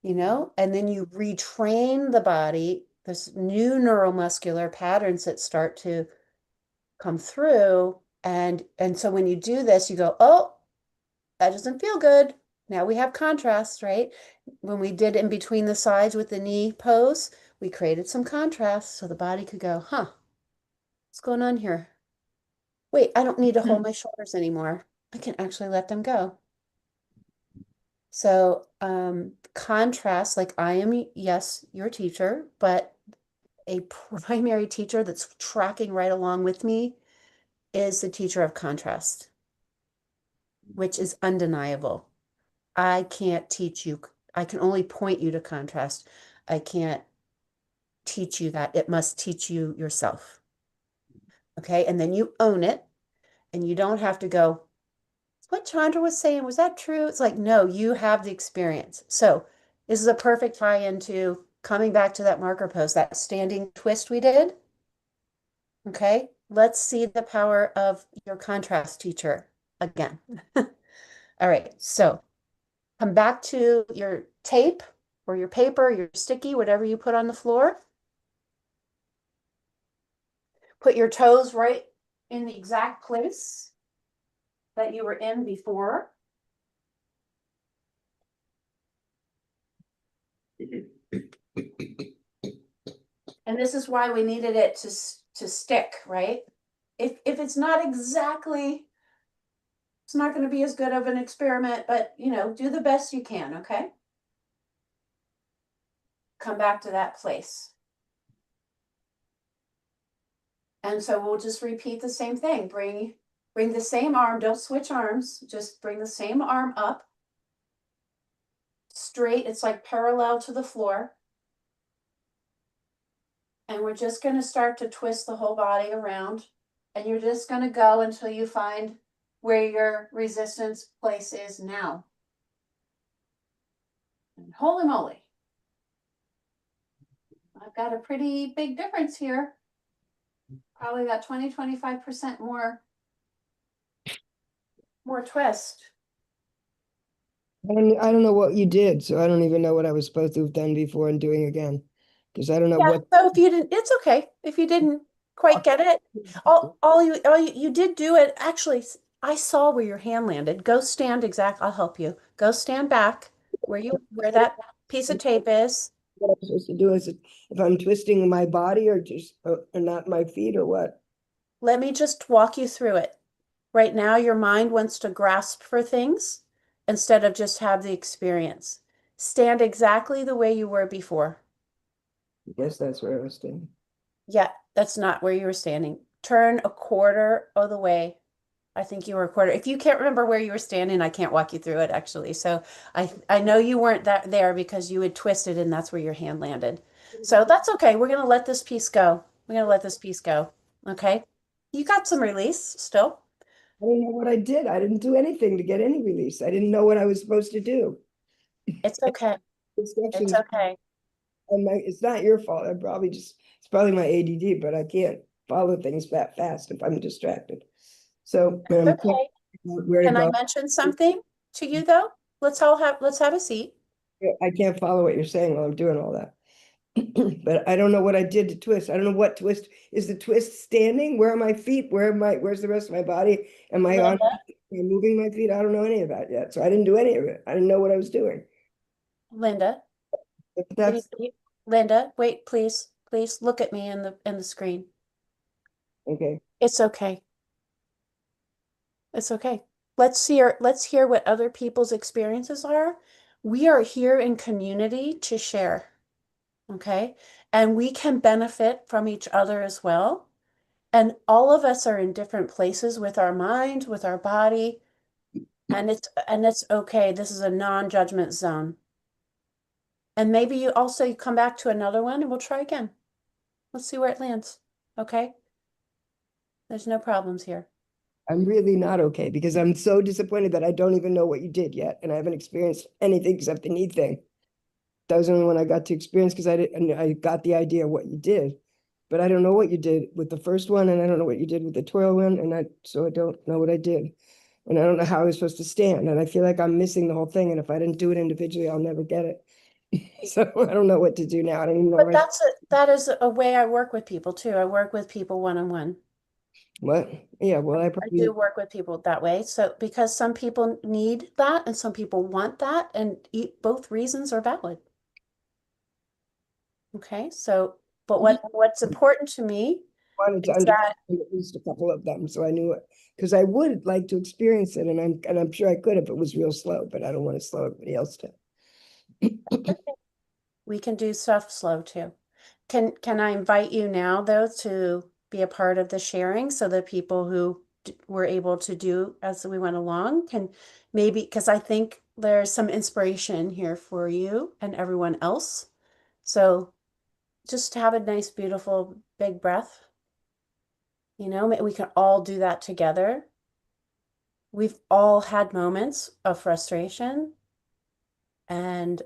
and then you retrain the body. There's new neuromuscular patterns that start to come through. And so when you do this, you go, oh, that doesn't feel good. Now we have contrast, right? When we did in between the sides with the knee pose, we created some contrast so the body could go, huh, what's going on here? Wait, I don't need to hold my shoulders anymore. I can actually let them go. So, contrast, like I am, yes, your teacher, but a primary teacher that's tracking right along with me is the teacher of contrast, which is undeniable. I can't teach you, I can only point you to contrast. I can't teach you that. It must teach you yourself. Okay. And then you own it, and you don't have to go, what Chandra was saying, was that true? It's like, no, you have the experience. So this is a perfect tie into coming back to that marker pose, that standing twist we did. Okay. Let's see the power of your contrast teacher again. All right. So come back to your tape or your paper, your sticky, whatever you put on the floor. Put your toes right in the exact place that you were in before. And this is why we needed it to stick, right? If it's not exactly, it's not going to be as good of an experiment, but do the best you can, okay? Come back to that place. And so we'll just repeat the same thing. Bring the same arm, don't switch arms, just bring the same arm up. Straight, it's like parallel to the floor. And we're just going to start to twist the whole body around. And you're just going to go until you find where your resistance place is now. And holy moly. I've got a pretty big difference here. Probably got 20-25% more twist. And I don't know what you did, so I don't even know what I was supposed to have done before and doing again. Because I don't know Yeah, what. so if you didn't, it's okay. If you didn't quite get it, you did do it. Actually, I saw where your hand landed. Go stand exact. I'll help you. Go stand back where that piece of tape is. What I'm supposed to do is if I'm twisting my body or just or not my feet or what. Let me just walk you through it. Right now, your mind wants to grasp for things instead of just have the experience. Stand exactly the way you were before. I guess that's where I was standing. Yeah, that's not where you were standing. Turn a quarter of the way. I think you were a quarter. If you can't remember where you were standing, I can't walk you through it actually. So I know you weren't there because you had twisted and that's where your hand landed. So that's okay. We're gonna let this piece go. We're gonna let this piece go. Okay. You got some release still. I didn't know what I did. I didn't do anything to get any release. I didn't know what I was supposed to do. It's okay. It's Instructions, okay. and it's not your fault. It's probably my ADD, but I can't follow things that fast if I'm distracted. So Okay. where to Can I go. mention something to you though? Let's have a seat. I can't follow what you're saying while I'm doing all that. But I don't know what I did to twist. I don't know what twist. Is the twist standing? Where are my feet? Where's the rest of my body? Am I on Linda, am I moving my feet? I don't know any of that yet. So I didn't do any of it. I didn't know what I was doing. Linda, But can that's Linda, wait, please. Please look at me in the screen. okay. It's okay. It's okay. Let's hear what other people's experiences are. We are here in community to share, okay? And we can benefit from each other as well. And all of us are in different places with our mind, with our body, and it's okay. This is a non-judgment zone. And maybe you come back to another one and we'll try again. Let's see where it lands. Okay? There's no problems here. I'm really not okay because I'm so disappointed that I don't even know what you did yet. And I haven't experienced anything except the knee thing. That was the only one I got to experience because I got the idea of what you did. But I don't know what you did with the first one, and I don't know what you did with the twirl one, so I don't know what I did. And I don't know how I was supposed to stand. And I feel like I'm missing the whole thing. And if I didn't do it individually, I'll never get it. So I don't know what to do now. I don't even know But where that is a way I work with people too. I work with people one-on-one. what. Yeah, well, I I probably do work with people that way. So because some people need that and some people want that, and both reasons are valid. Okay, so but what's important to me wanted to is that understand at least a couple of them, so I knew it. Because I would like to experience it, and I'm sure I could if it was real slow, but I don't want to slow everybody else down. we can do stuff slow too. Can I invite you now though to be a part of the sharing so that people who were able to do as we went along can maybe, because I think there's some inspiration here for you and everyone else. So just have a nice, beautiful, big breath. You know, we can all do that together. We've all had moments of frustration and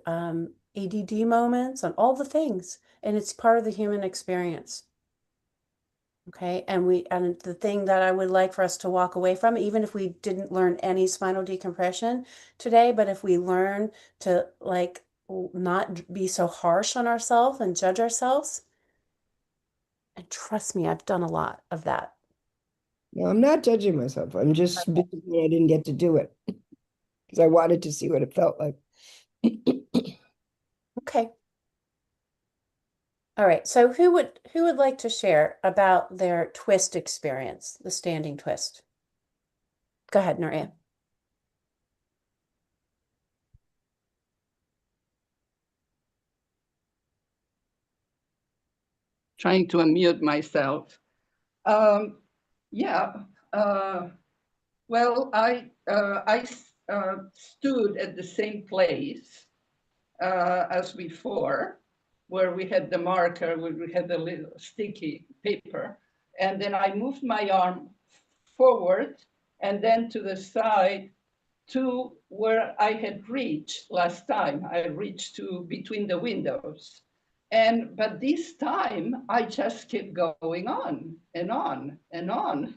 ADD moments and all the things, and it's part of the human experience. Okay, and the thing that I would like for us to walk away from, even if we didn't learn any spinal decompression today, but if we learn to like not be so harsh on ourselves and judge ourselves, and trust me, I've done a lot of that. No, I'm not judging myself. I'm just because I didn't get to do it because I wanted to see what it felt like. Okay. All right. So who would like to share about their twist experience, the standing twist? Go ahead, Nuria. Trying to unmute myself. Um, yeah. Well, I stood at the same place as before, where we had the marker, where we had the little sticky paper, and then I moved my arm forward and then to the side to where I had reached last time. I reached to between the windows. But this time I just kept going on and on and on.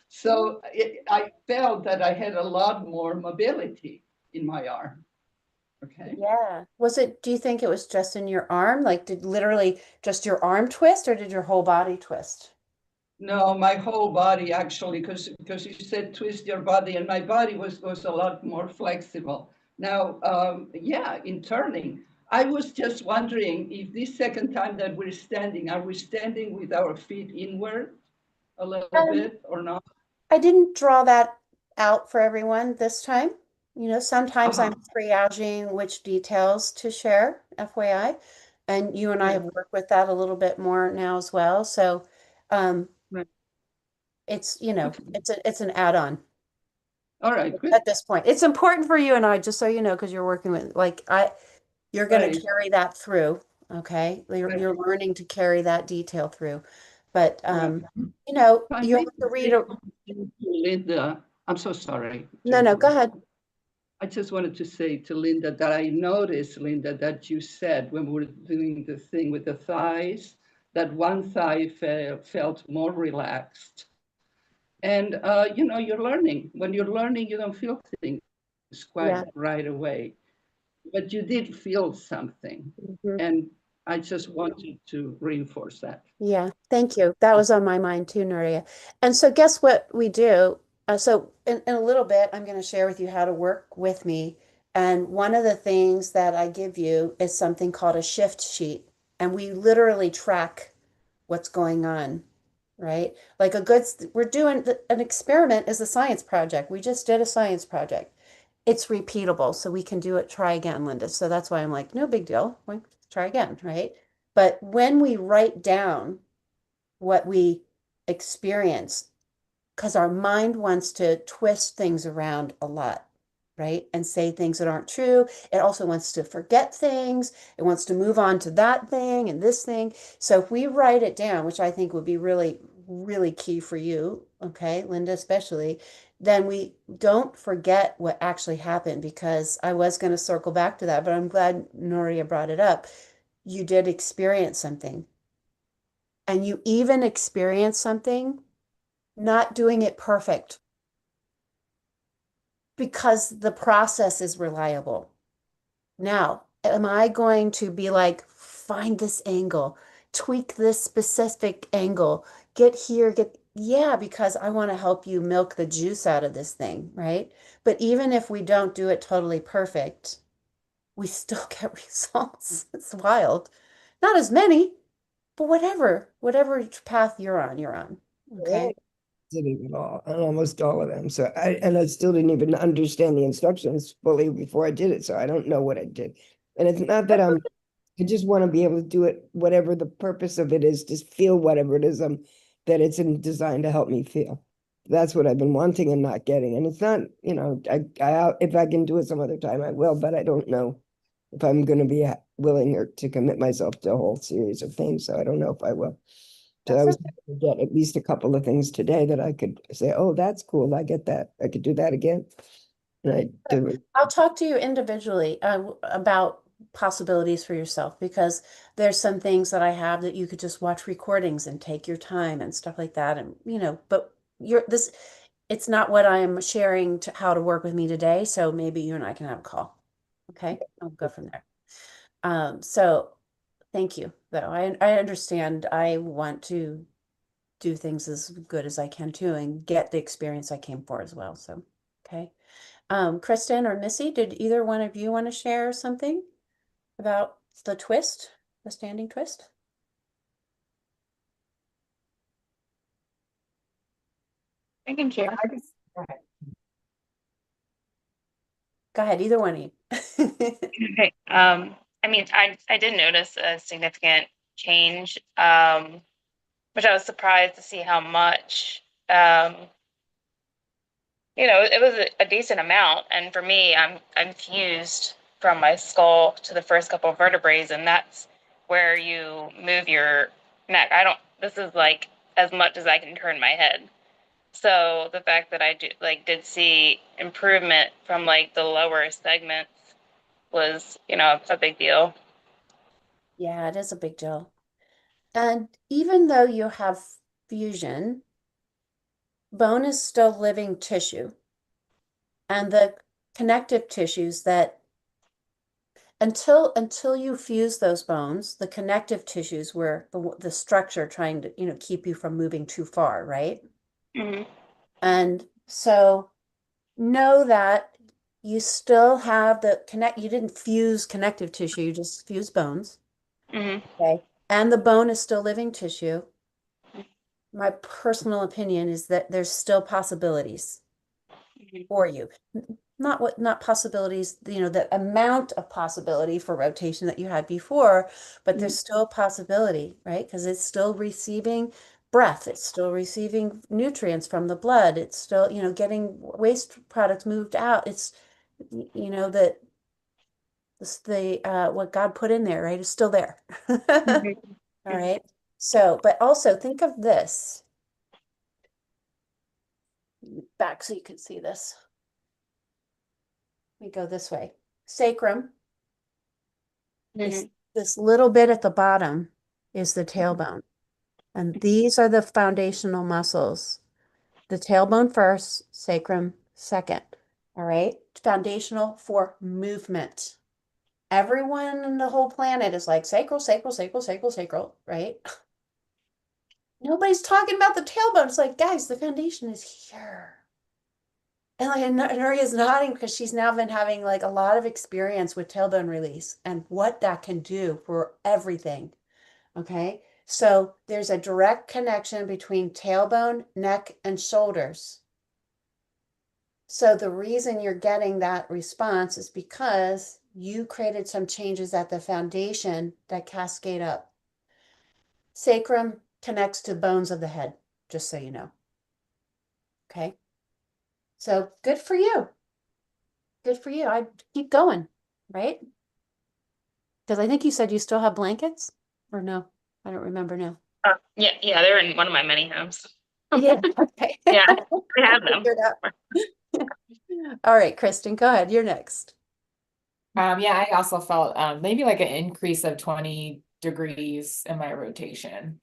So I felt that I had a lot more mobility in my arm. Okay. Yeah. Do you think it was just in your arm? Like, did literally just your arm twist or did your whole body twist? No, my whole body actually, because you said twist your body, and my body was a lot more flexible. Now, yeah, in turning, I was just wondering if this second time that we're standing, are we standing with our feet inward a little Um, bit or not? I didn't draw that out for everyone this time. You know, sometimes Uh-huh. I'm triaging which details to share, FYI. And you and I Right, have worked with that a little bit more now as well. So, um, right. it's, you know, Okay. it's an add-on All right, good. at this point. It's important for you and I, just so you know, because you're working with you're going to Right, carry that through. Okay. right, You're learning to carry that detail through. But right. you know, I you'll made have the to read same a thing to Linda. I'm so sorry to no, no, go interrupt. ahead. I just wanted to say to Linda that I noticed, Linda, that you said when we were doing the thing with the thighs, that one thigh felt more relaxed. And, you're learning. When you're learning, you don't feel things quite Yeah. right away, but you did feel something. Mhm. And I just wanted to reinforce that. Yeah, thank you. That was on my mind too, Nuria. And so guess what we do? So in a little bit, I'm going to share with you how to work with me. And one of the things that I give you is something called a shift sheet. And we literally track what's going on, right? Like we're doing an experiment is a science project. We just did a science project. It's repeatable, so we can do it, try again, Linda. So that's why I'm like, no big deal. We try again, right? But when we write down what we experience, because our mind wants to twist things around a lot, right? And say things that aren't true. It also wants to forget things. It wants to move on to that thing and this thing. So if we write it down, which I think would be really, really key for you, okay, Linda, especially, then we don't forget what actually happened because I was going to circle back to that, but I'm glad Noria brought it up. You did experience something, and you even experienced something not doing it perfect because the process is reliable. Now, am I going to be like, find this angle, tweak this specific angle, get here, yeah, because I want to help you milk the juice out of this thing, right? But even if we don't do it totally perfect, we still get results. It's wild. Not as many, but whatever path you're on, you're on. Okay. Didn't at all, on almost all of them. So I still didn't even understand the instructions fully before I did it. So I don't know what I did. And it's not that I just want to be able to do it, whatever the purpose of it is, just feel whatever it is that it's designed to help me feel. That's what I've been wanting and not getting. And it's not, if I can do it some other time, I will, but I don't know if I'm going to be willing or to commit myself to a whole series of things. So I don't know if I will. So I That's was okay. able to get at least a couple of things today that I could say, oh, that's cool. I get that. I could do that again. And I do it. I'll talk to you individually about possibilities for yourself because there's some things that I have that you could just watch recordings and take your time and stuff like that. And, but it's not what I'm sharing to how to work with me today. So maybe you and I can have a call. Okay. I'll go from there. So thank you though. I understand. I want to do things as good as I can too and get the experience I came for as well. So, okay. Kristen or Missy, did either one of you want to share something about the twist, the standing twist? I can share. Go ahead. Go ahead, either one of you. Okay. I mean, I did notice a significant change, which I was surprised to see how much. It was a decent amount, and for me, I'm fused from my skull to the first couple of vertebrae, and that's where you move your neck. I don't. This is like as much as I can turn my head. So the fact that I did see improvement from like the lower segments was, a big deal. Yeah, it is a big deal. And even though you have fusion, bone is still living tissue. And the connective tissues that until you fuse those bones, the connective tissues were the structure trying to, keep you from moving too far, right? Hmm. And so know that you still have you didn't fuse connective tissue, you just fuse bones. Hmm. Okay. And the bone is still living tissue. My personal opinion is that there's still possibilities for you. Not possibilities, the amount of possibility for rotation that you had before, but there's still a possibility, right? Because it's still receiving breath, it's still receiving nutrients from the blood, it's still, getting waste products moved out. It's, that what God put in there, right, is still there. All right. So, but also think of this back so you can see this. We go this way. Sacrum. Hmm. This little bit at the bottom is the tailbone. And these are the foundational muscles. The tailbone first, sacrum second. All right. Foundational for movement. Everyone in the whole planet is like sacral, sacral, sacral, sacral, sacral, right? Nobody's talking about the tailbone. It's like, guys, the foundation is here. And like Nuria's nodding because she's now been having like a lot of experience with tailbone release and what that can do for everything. Okay. So there's a direct connection between tailbone, neck, and shoulders. So the reason you're getting that response is because you created some changes at the foundation that cascade up. Sacrum connects to bones of the head, just so you know. Okay. So good for you. Good for you. I keep going, right? Because I think you said you still have blankets or no? I don't remember now. Yeah, they're in one of my many homes. Yeah. Okay. Yeah, I have them. Figured out. All right, Kristen, go ahead. You're next. Yeah, I also felt maybe like an increase of 20 degrees in my rotation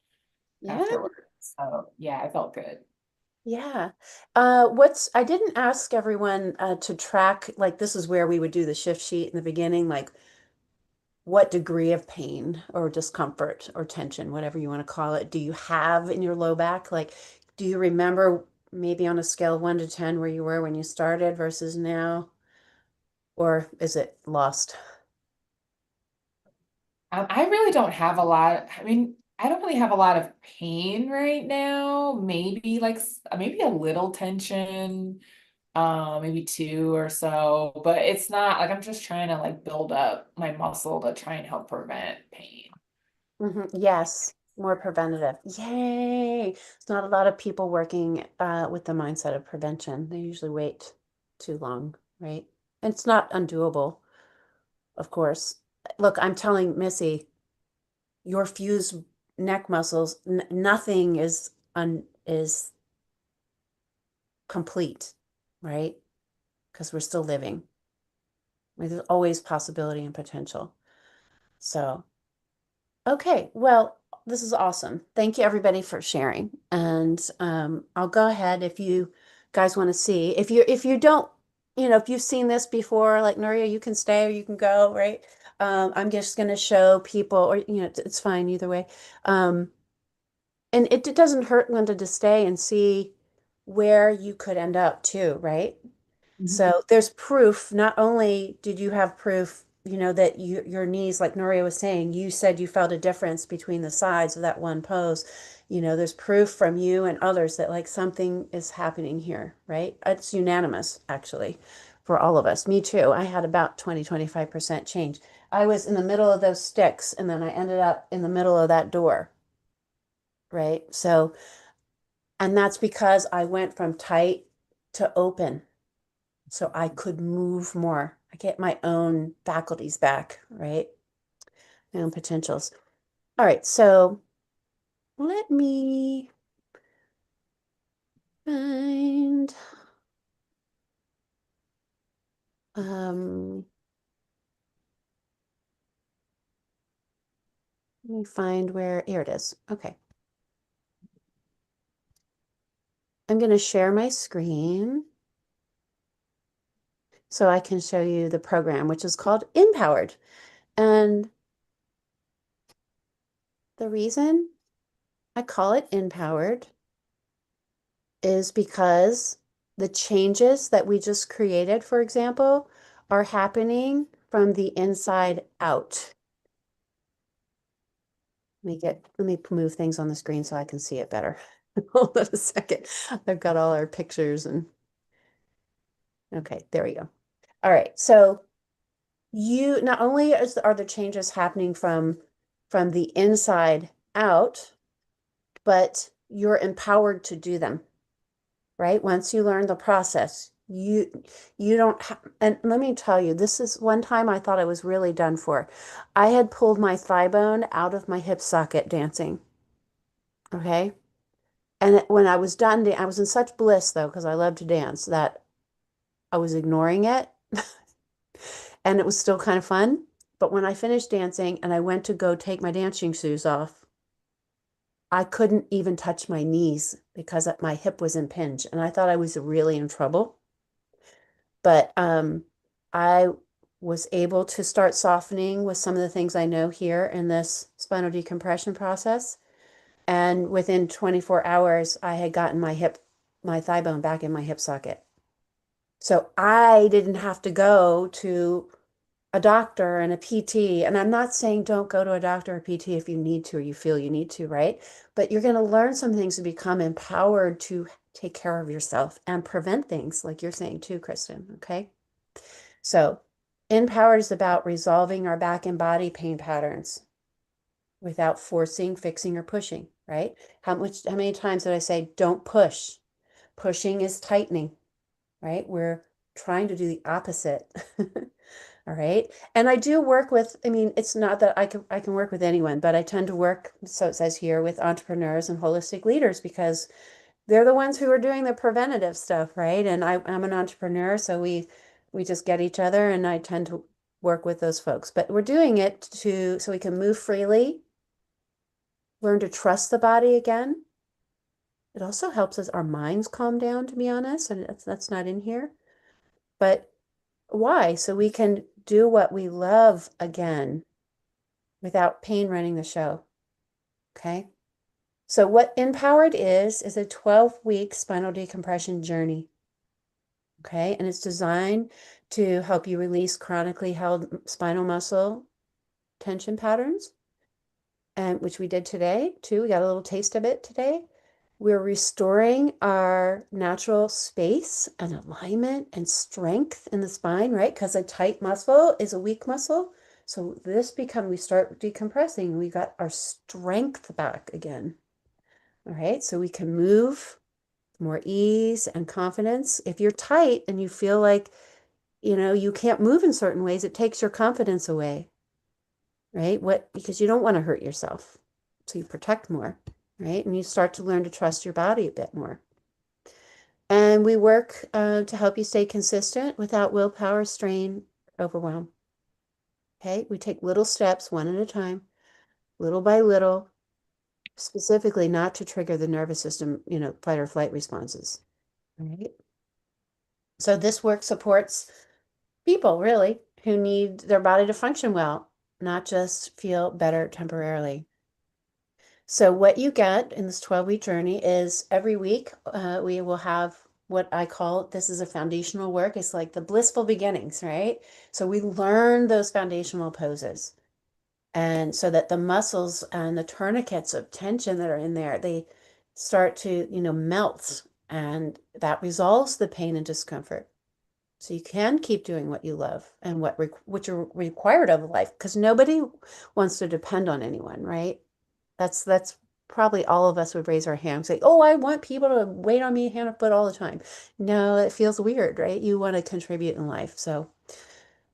Yeah. afterwards. So yeah, I felt good. Yeah. I didn't ask everyone to track, like this is where we would do the shift sheet in the beginning, like what degree of pain or discomfort or tension, whatever you want to call it, do you have in your low back? Like, do you remember maybe on a scale of 1 to 10 where you were when you started versus now? Or is it lost? I really don't have a lot. I mean, I don't really have a lot of pain right now. Maybe like maybe a little tension, maybe two or so, but it's not like I'm just trying to like build up my muscle to try and help prevent pain. Yes, more preventative. Yay. It's not a lot of people working with the mindset of prevention. They usually wait too long, right? And it's not undoable, of course. Look, I'm telling Missy, your fused neck muscles, nothing is complete, right? Because we're still living. There's always possibility and potential. So, okay, well, this is awesome. Thank you everybody for sharing. And I'll go ahead if you guys want to see. If you don't, if you've seen this before, like Nuria, you can stay or you can go, right? I'm just going to show people, or it's fine either way. And it doesn't hurt, Linda, to stay and see where you could end up too, right? So there's proof. Not only did you have proof, that your knees, like Nuria was saying, you said you felt a difference between the sides of that one pose. There's proof from you and others that like something is happening here, right? It's unanimous, actually, for all of us. Me too. I had about 20-25% change. I was in the middle of those sticks and then I ended up in the middle of that door, right? So, and that's because I went from tight to open. So I could move more. I get my own faculties back, right? My own potentials. All right, so let me find um let me find where here it is. Okay. I'm going to share my screen so I can show you the program, which is called Empowered. And the reason I call it Empowered is because the changes that we just created, for example, are happening from the inside out. Let me move things on the screen so I can see it better. Hold on a second. I've got all our pictures and okay, there we go. All right, so you not only are the changes happening from the inside out, but you're empowered to do them. Right? Once you learn the process, you don't and let me tell you, this is one time I thought I was really done for. I had pulled my thigh bone out of my hip socket dancing. Okay? And when I was done, I was in such bliss though, because I love to dance, that I was ignoring it. And it was still kind of fun. But when I finished dancing and I went to go take my dancing shoes off, I couldn't even touch my knees because my hip was impinged. And I thought I was really in trouble. But I was able to start softening with some of the things I know here in this spinal decompression process. And within 24 hours, I had gotten my thigh bone back in my hip socket. So I didn't have to go to a doctor and a PT. And I'm not saying don't go to a doctor or PT if you need to or you feel you need to, right? But you're going to learn some things to become empowered to take care of yourself and prevent things like you're saying too, Kristen. Okay. So, empowered is about resolving our back and body pain patterns without forcing, fixing, or pushing, right? How many times did I say, don't push? Pushing is tightening, right? We're trying to do the opposite. All right. And I do work with, I mean, it's not that I can work with anyone, but I tend to work, so it says here, with entrepreneurs and holistic leaders because they're the ones who are doing the preventative stuff, right? And I'm an entrepreneur, so we just get each other, and I tend to work with those folks. But we're doing it so we can move freely, learn to trust the body again. It also helps us our minds calm down, to be honest, and that's not in here. But why? So we can do what we love again. without pain running the show. Okay. So what Empowered is a 12-week spinal decompression journey. Okay. And it's designed to help you release chronically held spinal muscle tension patterns, and which we did today too. We got a little taste of it today. We're restoring our natural space and alignment and strength in the spine, right? Because a tight muscle is a weak muscle. So we start decompressing. We got our strength back again. All right. So we can move more ease and confidence. If you're tight and you feel like, you can't move in certain ways, it takes your confidence away, right? Because you don't want to hurt yourself. So you protect more, right? And you start to learn to trust your body a bit more. And we work to help you stay consistent without willpower, strain, overwhelm. Okay, we take little steps one at a time, little by little, specifically not to trigger the nervous system, fight or flight responses. All right. So this work supports people really who need their body to function well, not just feel better temporarily. So what you get in this 12-week journey is every week we will have what I call, this is a foundational work. It's like the blissful beginnings, right? So we learn those foundational poses. And so that the muscles and the tourniquets of tension that are in there, they start to, melt, and that resolves the pain and discomfort. So you can keep doing what you love and what you're required of life, because nobody wants to depend on anyone, right? That's probably all of us would raise our hand and say, "Oh, I want people to wait on me hand and foot all the time." No, it feels weird, right? You want to contribute in life. So,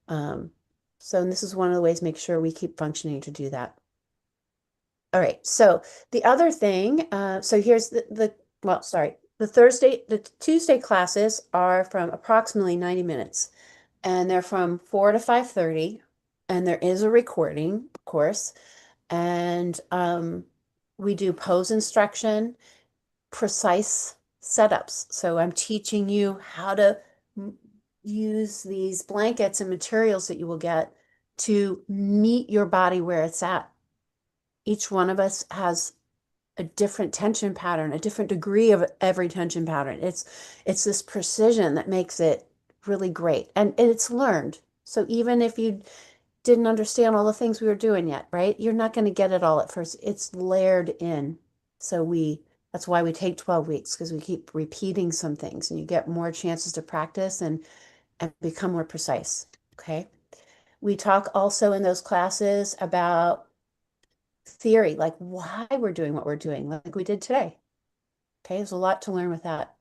this is one of the ways to make sure we keep functioning to do that. All right. So the other thing, so here's the Tuesday classes are from approximately 90 minutes, and they're from 4 to 5:30, and there is a recording, of course. And we do pose instruction, precise setups. So I'm teaching you how to use these blankets and materials that you will get to meet your body where it's at. Each one of us has a different tension pattern, a different degree of every tension pattern. It's this precision that makes it really great. And it's learned. So even if you didn't understand all the things we were doing yet, right? You're not going to get it all at first. It's layered in. That's why we take 12 weeks, because we keep repeating some things and you get more chances to practice and become more precise. Okay. We talk also in those classes about theory, like why we're doing what we're doing, like we did today. Okay. There's a lot to learn with that.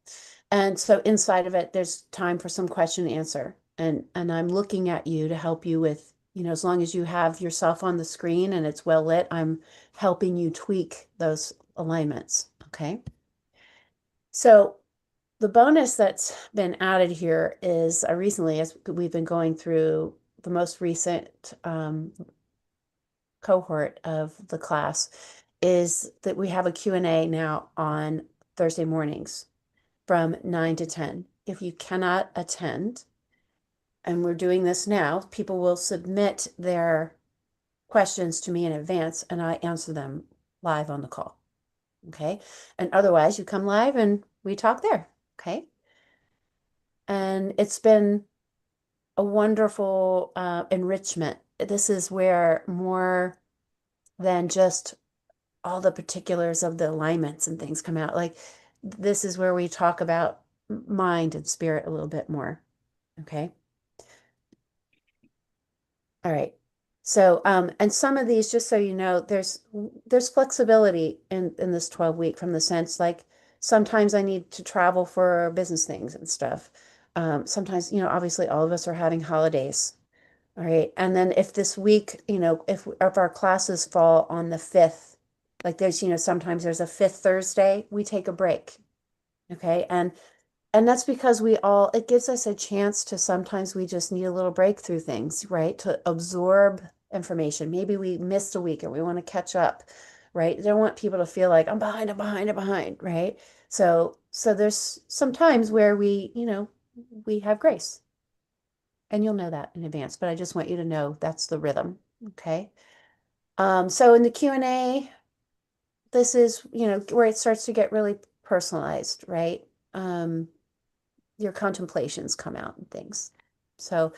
And so inside of it, there's time for some question and answer. And I'm looking at you to help you with, as long as you have yourself on the screen and it's well lit, I'm helping you tweak those alignments. Okay. So the bonus that's been added here is recently, as we've been going through the most recent cohort of the class, is that we have a Q&A now on Thursday mornings from 9 to 10. If you cannot attend, and we're doing this now, people will submit their questions to me in advance and I answer them live on the call. Okay. And otherwise, you come live and we talk there. Okay. And it's been a wonderful enrichment. This is where more than just all the particulars of the alignments and things come out. Like, this is where we talk about mind and spirit a little bit more. Okay. All right. So, and some of these, just so you know, there's flexibility in this 12-week, from the sense, like, sometimes I need to travel for business things and stuff. Sometimes, obviously all of us are having holidays. All right. And then if this week, if our classes fall on the 5th, like there's, sometimes there's a 5th Thursday, we take a break. Okay. And that's because it gives us a chance to, sometimes we just need a little break through things, right? To absorb information. Maybe we missed a week and we want to catch up, right? You don't want people to feel like I'm behind, right? So there's some times where we have grace, and you'll know that in advance, but I just want you to know that's the rhythm. Okay. So in the Q&A, this is, where it starts to get really personalized, right? Your contemplations come out and things. So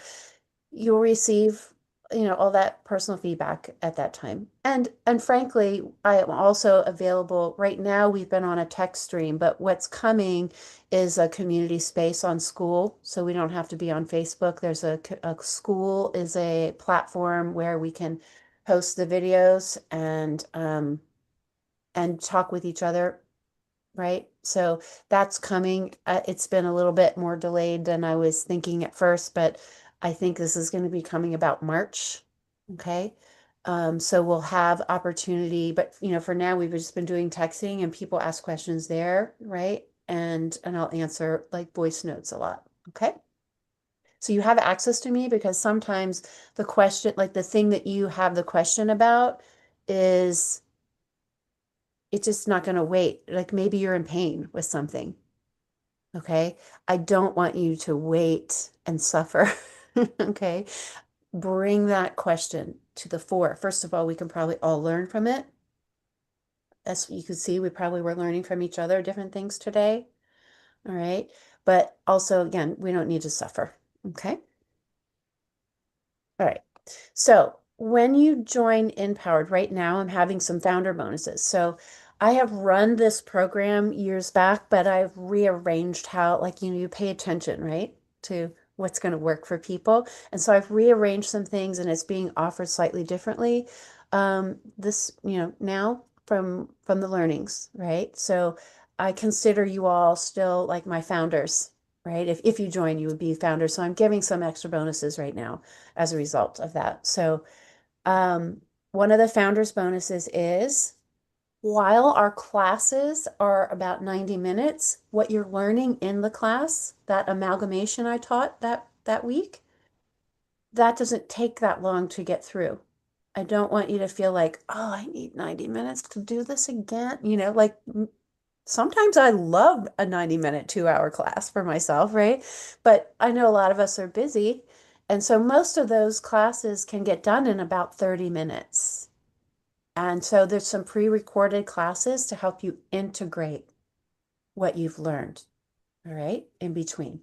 you'll receive, all that personal feedback at that time. And frankly, I am also available right now. We've been on a text stream, but what's coming is a community space on School. So we don't have to be on Facebook. There's a School is a platform where we can post the videos and talk with each other, right? So that's coming. It's been a little bit more delayed than I was thinking at first, but I think this is going to be coming about March. Okay. So we'll have opportunity, but for now we've just been doing texting and people ask questions there, right? And I'll answer like voice notes a lot. Okay. So you have access to me because sometimes the question, like the thing that you have the question about is it's just not going to wait. Like maybe you're in pain with something. Okay. I don't want you to wait and suffer. Okay. Bring that question to the fore. First of all, we can probably all learn from it. As you can see, we probably were learning from each other different things today. All right. But also, again, we don't need to suffer. Okay. All right. So when you join Empowered right now, I'm having some founder bonuses. So I have run this program years back, but I've rearranged how, like, you pay attention, right, to what's going to work for people. And so I've rearranged some things and it's being offered slightly differently. This, now from the learnings, right? So I consider you all still like my founders, right? If you join, you would be founders. So I'm giving some extra bonuses right now as a result of that. So one of the founders bonuses is while our classes are about 90 minutes, what you're learning in the class, that amalgamation I taught that week, that doesn't take that long to get through. I don't want you to feel like, oh, I need 90 minutes to do this again. Like sometimes I love a 90-minute, 2-hour class for myself, right? But I know a lot of us are busy. And so most of those classes can get done in about 30 minutes. And so there's some pre-recorded classes to help you integrate what you've learned, all right, in between.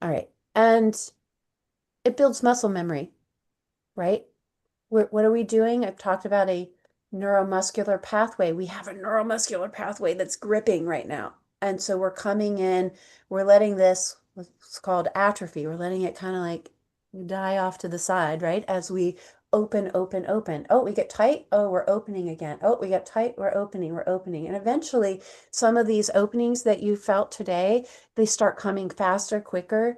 All right. And it builds muscle memory, right? What are we doing? I've talked about a neuromuscular pathway. We have a neuromuscular pathway that's gripping right now. And so we're coming in, we're letting this, what's called atrophy, we're letting it kind of like die off to the side, right? As we open, open, open. Oh, we get tight. Oh, we're opening again. Oh, we get tight. We're opening, we're opening. And eventually, some of these openings that you felt today, they start coming faster, quicker,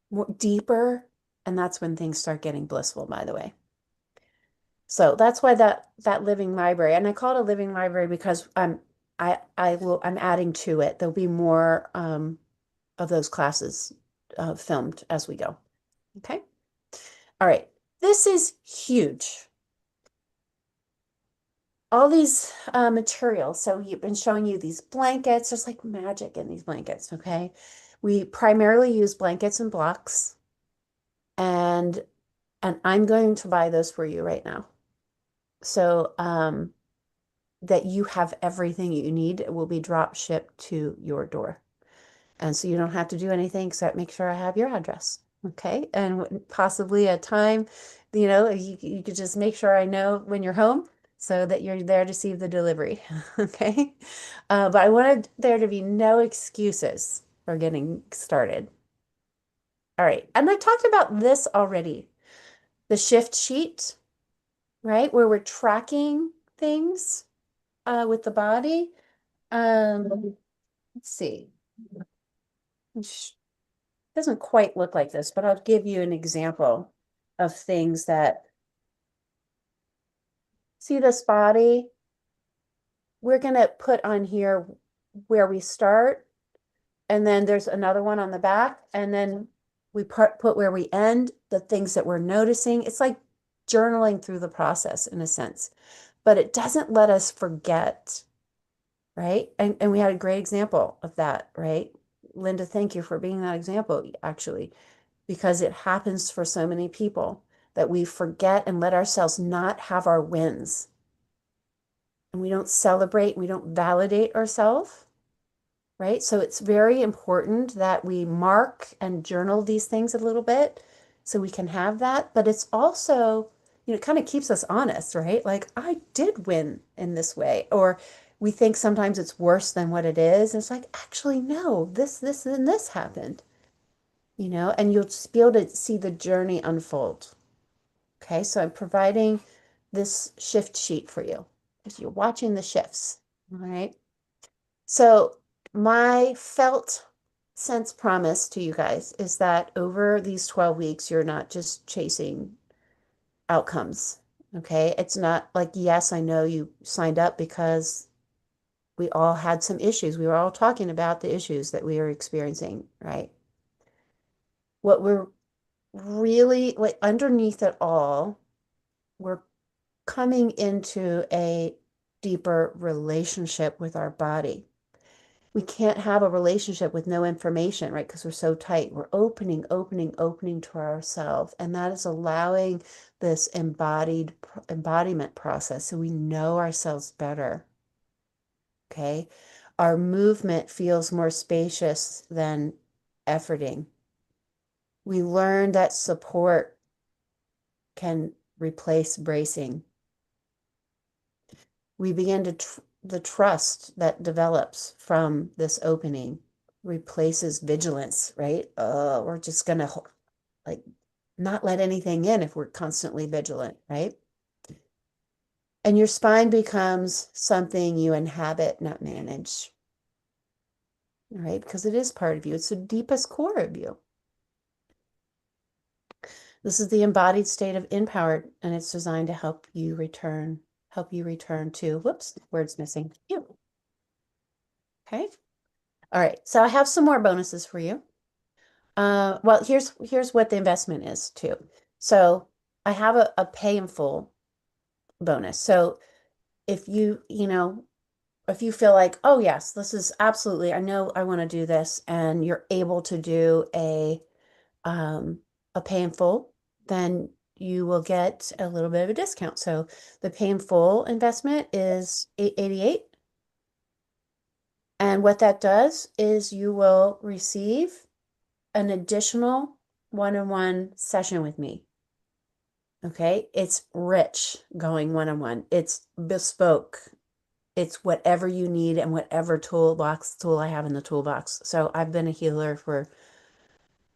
more deeper. And that's when things start getting blissful, by the way. So that's why that living library, and I call it a living library because I'm adding to it. There'll be more of those classes filmed as we go. Okay. All right. This is huge. All these materials. So you've been showing you these blankets. There's like magic in these blankets. Okay. We primarily use blankets and blocks, and I'm going to buy those for you right now. So that you have everything you need. It will be drop shipped to your door. And so you don't have to do anything except make sure I have your address. Okay. And possibly a time, you could just make sure I know when you're home so that you're there to see the delivery. Okay. But I wanted there to be no excuses for getting started. All right. And I talked about this already. The shift sheet, right? Where we're tracking things with the body. Let's see. Doesn't quite look like this, but I'll give you an example of things that see this body. We're going to put on here where we start, and then there's another one on the back, and then we put where we end, the things that we're noticing. It's like journaling through the process in a sense, but it doesn't let us forget, right? And we had a great example of that, right? Linda, thank you for being that example, actually, because it happens for so many people. that we forget and let ourselves not have our wins. And we don't celebrate, we don't validate ourselves, right? So it's very important that we mark and journal these things a little bit so we can have that. But it's also, it kind of keeps us honest, right? Like, I did win in this way. Or we think sometimes it's worse than what it is. And it's like, actually, no, this, and this happened, and you'll just be able to see the journey unfold. Okay, so I'm providing this shift sheet for you because you're watching the shifts. All right. So my felt sense promise to you guys is that over these 12 weeks, you're not just chasing outcomes. Okay. It's not like, yes, I know you signed up because we all had some issues. We were all talking about the issues that we are experiencing, right? What we're really like underneath it all, we're coming into a deeper relationship with our body. We can't have a relationship with no information, right? Because we're so tight. We're opening to ourselves. And that is allowing this embodiment process so we know ourselves better. Okay. Our movement feels more spacious than efforting. We learn that support can replace bracing. We begin to the trust that develops from this opening replaces vigilance, right? We're just gonna like not let anything in if we're constantly vigilant, right? And your spine becomes something you inhabit, not manage, right? Because it is part of you. It's the deepest core of you. This is the embodied state of empowered, and it's designed to help you return to, whoops, words missing, you. Okay. All right. So I have some more bonuses for you. Well, here's what the investment is too. So I have a pay in full bonus. So if if you feel like, oh yes, this is absolutely, I know I want to do this, and you're able to do a pay in full, then you will get a little bit of a discount. So the pay in full investment is $888. And what that does is you will receive an additional one-on-one session with me. Okay, it's rich going one-on-one. It's bespoke. It's whatever you need and whatever tool I have in the toolbox. So I've been a healer for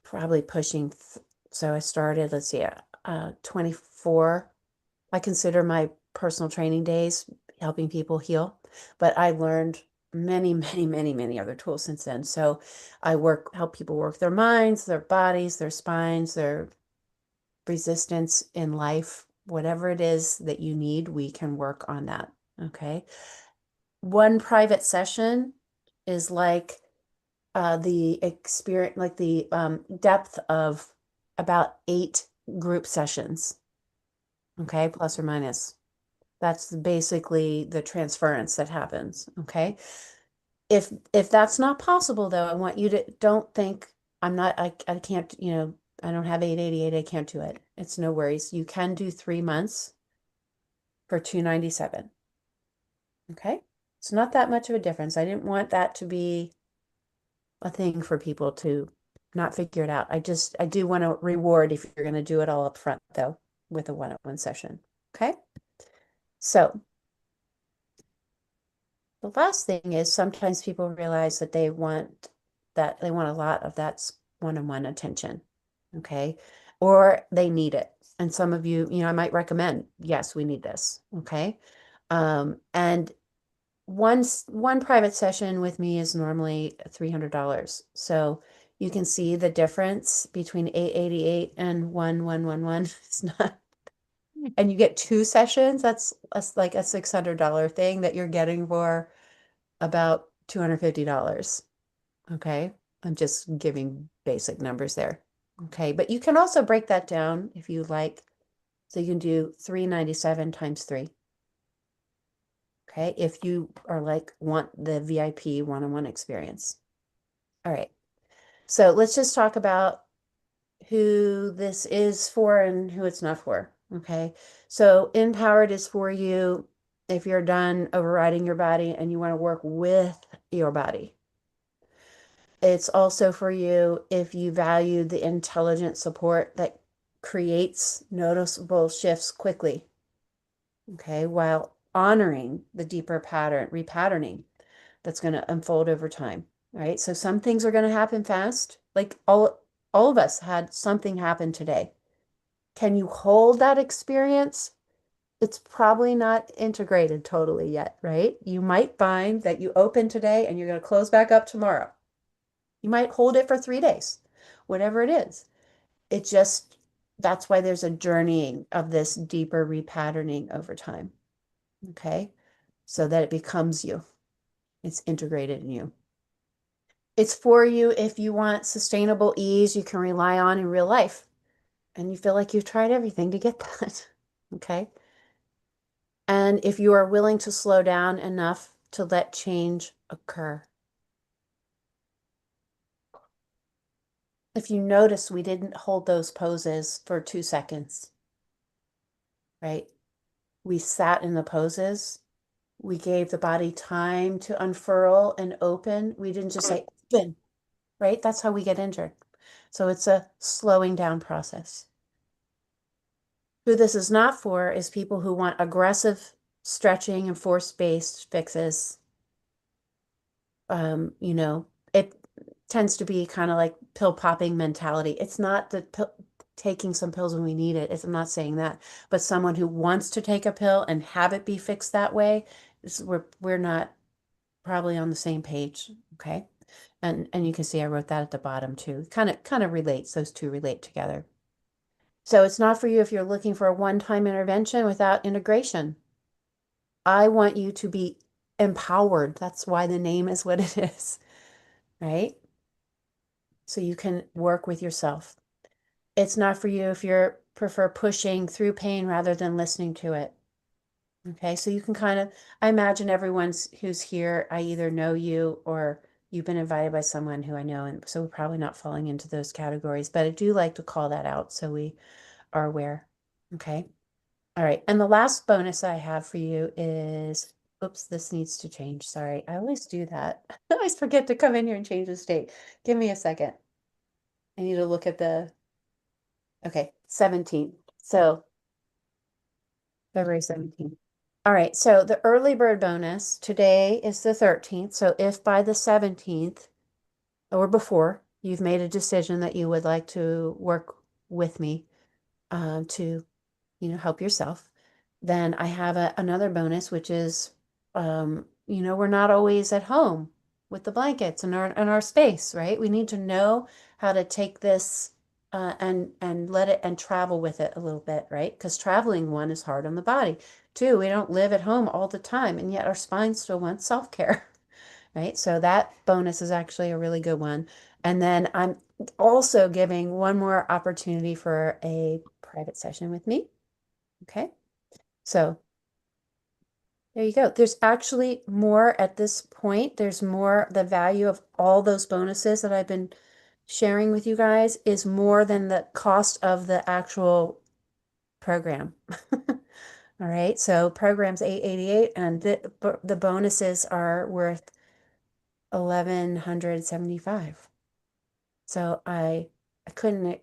probably pushing. So I started, let's see, 24. I consider my personal training days helping people heal, but I learned many other tools since then. So I help people work their minds, their bodies, their spines, their resistance in life, whatever it is that you need, we can work on that. Okay. One private session is like the experience, like the depth of about 8 group sessions. Okay. Plus or minus. That's basically the transference that happens. Okay. If that's not possible though, I want you to don't think I can't, I don't have 888, I can't do it. It's no worries. You can do 3 months for $297. Okay. It's not that much of a difference. I didn't want that to be a thing for people to not figure it out. I do want to reward if you're going to do it all up front though, with a one-on-one session. Okay. So the last thing is sometimes people realize that they want a lot of that one-on-one attention. Okay. Or they need it. And some of you, I might recommend, yes, we need this. Okay. And one private session with me is normally $300. So you can see the difference between 888 and 1111. It's not, and you get 2 sessions. That's like a $600 thing that you're getting for about $250. Okay. I'm just giving basic numbers there. Okay. But you can also break that down if you like. So you can do $397 times 3. Okay. If you are want the VIP one-on-one experience. All right. So let's just talk about who this is for and who it's not for. Okay. So empowered is for you if you're done overriding your body and you want to work with your body. It's also for you if you value the intelligent support that creates noticeable shifts quickly. Okay. While honoring the deeper pattern, repatterning that's going to unfold over time. Right. So some things are going to happen fast. Like all of us had something happen today. Can you hold that experience? It's probably not integrated totally yet, right? You might find that you open today and you're going to close back up tomorrow. You might hold it for 3 days, whatever it is. It just, that's why there's a journeying of this deeper repatterning over time. Okay. So that it becomes you, it's integrated in you. It's for you if you want sustainable ease you can rely on in real life and you feel like you've tried everything to get that. Okay. And if you are willing to slow down enough to let change occur. If you notice, we didn't hold those poses for 2 seconds, right? We sat in the poses. We gave the body time to unfurl and open. We didn't just say open, right? That's how we get injured. So it's a slowing down process. Who this is not for is people who want aggressive stretching and force-based fixes. It tends to be kind of like pill popping mentality. It's not the taking some pills when we need it. I'm not saying that, but someone who wants to take a pill and have it be fixed that way, we're not probably on the same page. Okay. And you can see I wrote that at the bottom too. Kind of relates, those two relate together. So it's not for you if you're looking for a one-time intervention without integration. I want you to be empowered. That's why the name is what it is, right? So you can work with yourself. It's not for you if you prefer pushing through pain rather than listening to it. Okay, so you can I imagine everyone's who's here, I either know you or you've been invited by someone who I know, and so we're probably not falling into those categories, but I do like to call that out so we are aware. Okay. All right. And the last bonus I have for you is, oops, this needs to change. Sorry. I always do that. I always forget to come in here and change the state. Give me a second. I need to look at okay, 17. So February 17th. All right. So the early bird bonus today is the 13th. So if by the 17th or before you've made a decision that you would like to work with me to help yourself, then I have another bonus, which is, we're not always at home with the blankets and our space, right? We need to know how to take this and let it and travel with it a little bit, right? Because traveling, one, is hard on the body. Two, we don't live at home all the time, and yet our spine still wants self-care, right? So that bonus is actually a really good one. And then I'm also giving one more opportunity for a private session with me. Okay. So there you go. There's actually more at this point. There's more, the value of all those bonuses that I've been sharing with you guys is more than the cost of the actual program. All right. So program's 888 and the bonuses are worth 1,175. So I couldn't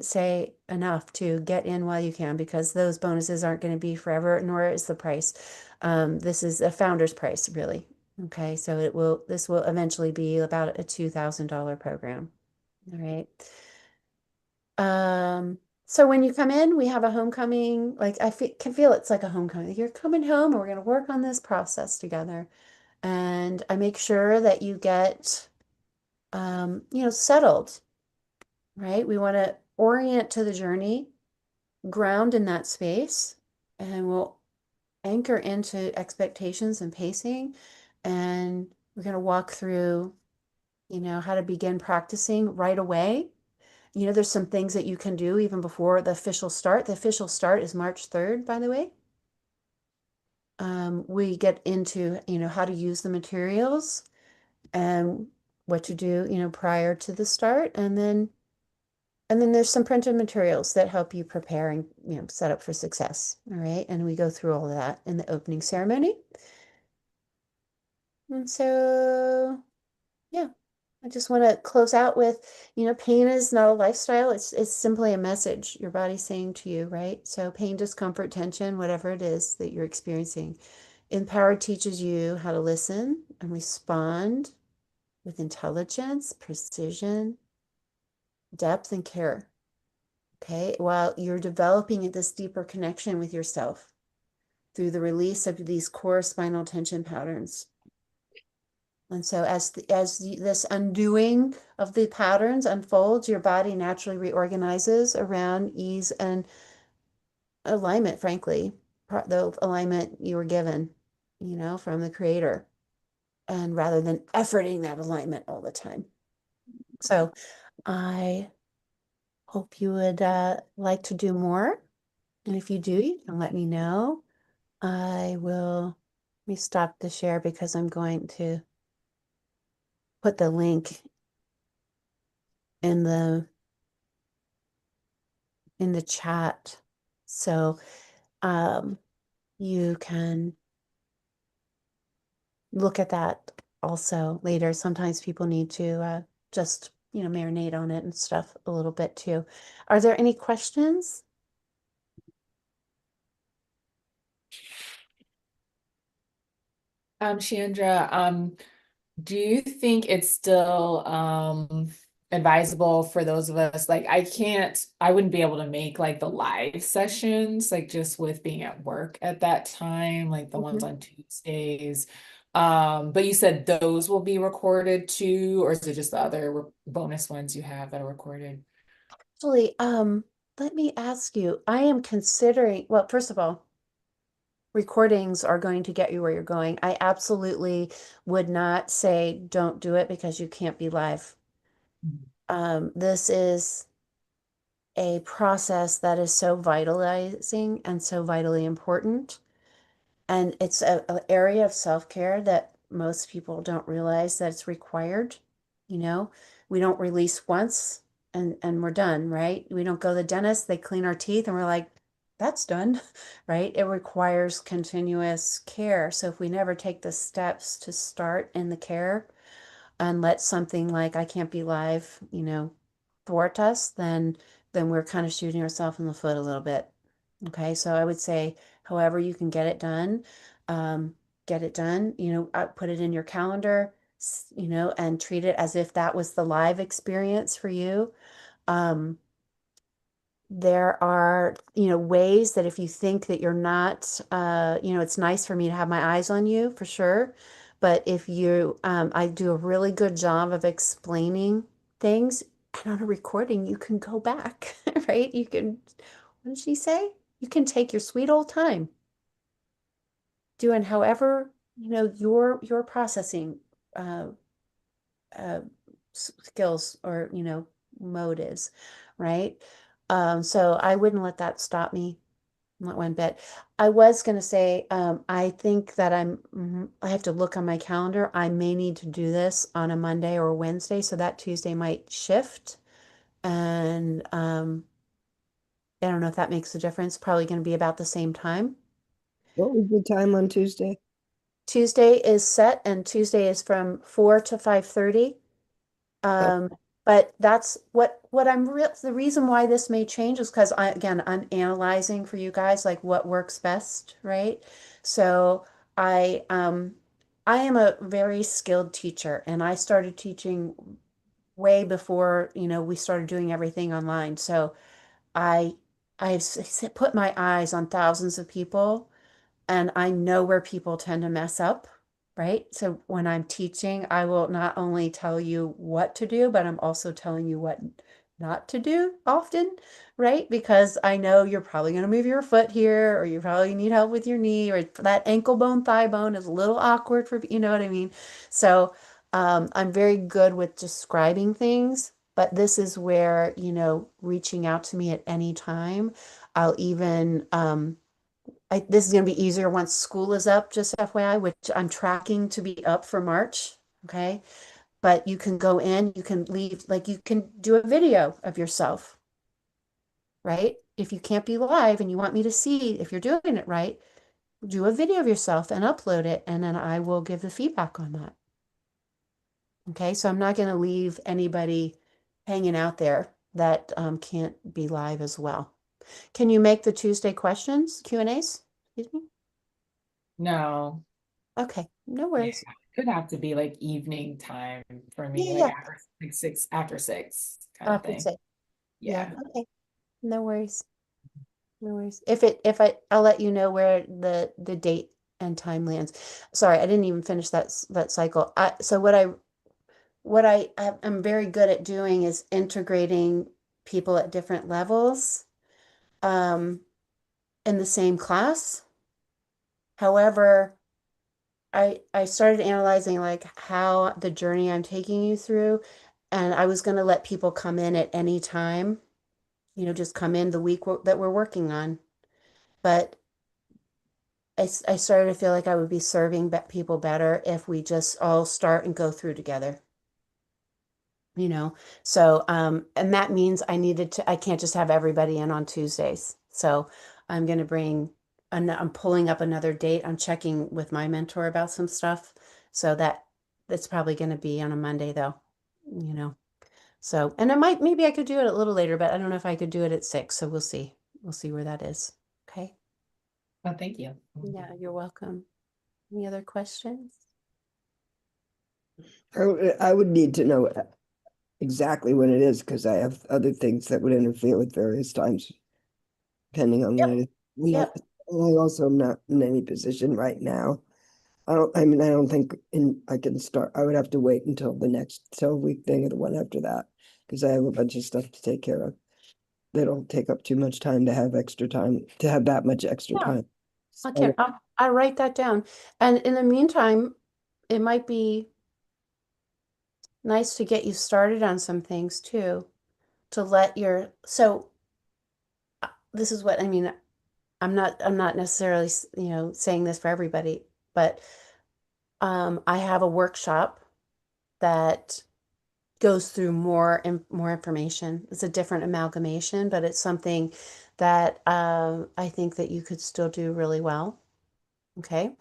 say enough to get in while you can because those bonuses aren't going to be forever, nor is the price. This is a founder's price, really. Okay, so this will eventually be about a $2,000 program. All right. So when you come in, we have a homecoming. Like can feel it's like a homecoming. You're coming home, and we're going to work on this process together. And I make sure that you get, settled. Right? We want to orient to the journey, ground in that space, and we'll anchor into expectations and pacing. And we're going to walk through, how to begin practicing right away. There's some things that you can do even before the official start. The official start is March 3rd, by the way. We get into, how to use the materials and what to do, prior to the start. And then And then there's some printed materials that help you prepare and, set up for success. All right. And we go through all of that in the opening ceremony. And so, yeah, I just want to close out with, pain is not a lifestyle. It's simply a message your body's saying to you, right? So pain, discomfort, tension, whatever it is that you're experiencing. Empowered teaches you how to listen and respond with intelligence, precision, depth, and care. Okay, while you're developing this deeper connection with yourself through the release of these core spinal tension patterns. And so this undoing of the patterns unfolds, your body naturally reorganizes around ease and alignment, frankly, the alignment you were given, from the creator, and rather than efforting that alignment all the time. So I hope you would like to do more. And if you do, you can let me know. Let me stop the share because I'm going to put the link in the chat. So you can look at that also later. Sometimes people need to just, marinate on it and stuff a little bit too. Are there any questions? Chandra, do you think it's still advisable for those of us, like I wouldn't be able to make like the live sessions, like just with being at work at that time, like the ones on Tuesdays. But you said those will be recorded too, or is it just the other bonus ones you have that are recorded? Actually, let me ask you, I am considering, well, first of all, recordings are going to get you where you're going. I absolutely would not say don't do it because you can't be live. This is a process that is so vitalizing and so vitally important. And it's an area of self-care that most people don't realize that it's required. We don't release once and we're done, right? We don't go to the dentist, they clean our teeth and we're like, that's done, right? It requires continuous care. So if we never take the steps to start in the care and let something like I can't be live, thwart us, then we're kind of shooting ourselves in the foot a little bit. Okay, so I would say however you can um, get it done, put it in your calendar, and treat it as if that was the live experience for you. Um, there are, ways that if you think that you're not, it's nice for me to have my eyes on you for sure. But if I do a really good job of explaining things, and on a recording, you can go back, right? What did she say? You can take your sweet old time doing however, your processing uh, uh, skills or, mode is, right? So I wouldn't let that stop me, not one bit. I was going to say, I think that I have to look on my calendar. I may need to do this on a Monday or a Wednesday, so that Tuesday might shift. And I don't know if that makes a difference. Probably going to be about the same time. What was the time on Tuesday? Tuesday is set, and Tuesday is from 4 to 5:30. Oh, But that's what I'm real the reason why this may change is because I'm analyzing for you guys like what works best, right? So I am a very skilled teacher and I started teaching way before, we started doing everything online. So I put my eyes on thousands of people and I know where people tend to mess up, right? So when I'm teaching, I will not only tell you what to do, but I'm also telling you what not to do often, right? Because I know you're probably going to move your foot here, or you probably need help with your knee, or that ankle bone, thigh bone is a little awkward for, you know what I mean? So I'm very good with describing things, but this is where, reaching out to me at any time, I'll even, this is going to be easier once school is up, just FYI, which I'm tracking to be up for March. Okay. But you can go in, you can leave, like you can do a video of yourself right? If you can't be live and you want me to see if you're doing it right, do a video of yourself and upload it, and then I will give the feedback on that. Okay, so I'm not going to leave anybody hanging out there that can't be live as well. Can you make the Tuesday questions, Q&As? Excuse me? No, Okay, no yeah, worries. could have to be like evening time for me, Yeah, like yeah, after like six, after six kind of after thing. say, yeah, Yeah. okay, no worries, no worries. I'll let you know where the date and time lands. Sorry, I didn't even finish that cycle. So I'm very good at doing is integrating people at different levels um, in the same class. However, I started analyzing like how the journey I'm taking you through, and I was going to let people come in at any time, just come in the week that we're working on. But I started to feel like I would be serving people better if we just all start and go through together. So and that means I can't just have everybody in on Tuesdays. So I'm going to I'm pulling up another date. I'm checking with my mentor about some stuff. So that's probably going to be on a Monday though, you know. So, and maybe I could do it a little later, but I don't know if I could do it at 6. So we'll see. We'll see where that is. Okay. Oh, thank you. Yeah, you're welcome. Any other questions? I would need to know exactly when it is because I have other things that would interfere with various times, depending on when it is. Yep. And I also am not in any position right now. I don't think I can start. I would have to wait until the next 12-week thing or the one after that because I have a bunch of stuff to take care of. That'll take up too much time to have extra time, to have that much extra Yeah. time. Okay. I'll write that down. And in the meantime, it might be nice to get you started on some things too, to so this is what I mean. I'm not necessarily, saying this for everybody, but I have a workshop that goes through more information. It's a different amalgamation, but it's something that I think that you could still do really well. Okay.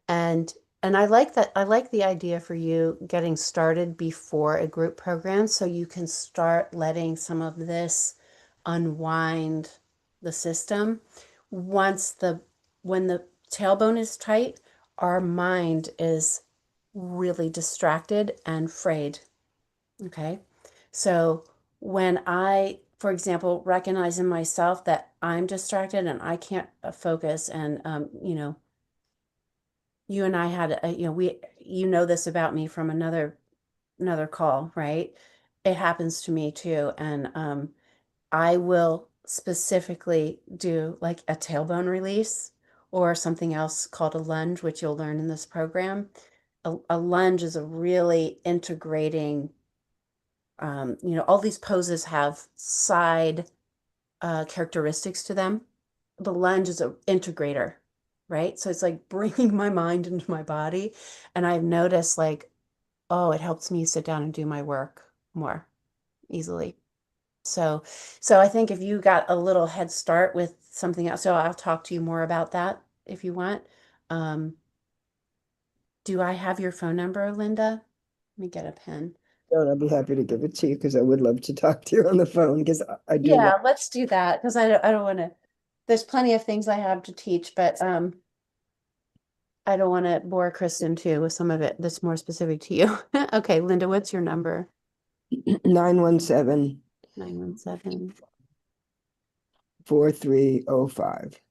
And I like that. I like the idea for you getting started before a group program so you can start letting some of this unwind the system. Once when the tailbone is tight, our mind is really distracted and frayed. Okay. So when for example, recognize in myself that I'm distracted and I can't focus and you and I had this about me from another call, right? It happens to me too, and I will specifically do like a tailbone release or something else called a lunge, which you'll learn in this program. A lunge is a really integrating. All these poses have side characteristics to them. The lunge is an integrator, right? So it's like bringing my mind into my body. And I've noticed like, oh, it helps me sit down and do my work more easily. So I think if you got a little head start with something else, so I'll talk to you more about that if you want. Um, do I have your phone number, Linda? Let me get a pen. And I'd be happy to give it to you because I would love to talk to you on the phone because I do Yeah, love. let's do that because I don't want to. There's plenty of things I have to teach, but I don't want to bore Kristen too with some of it that's more specific to you. Okay, Linda, what's your number? 917 917 4305.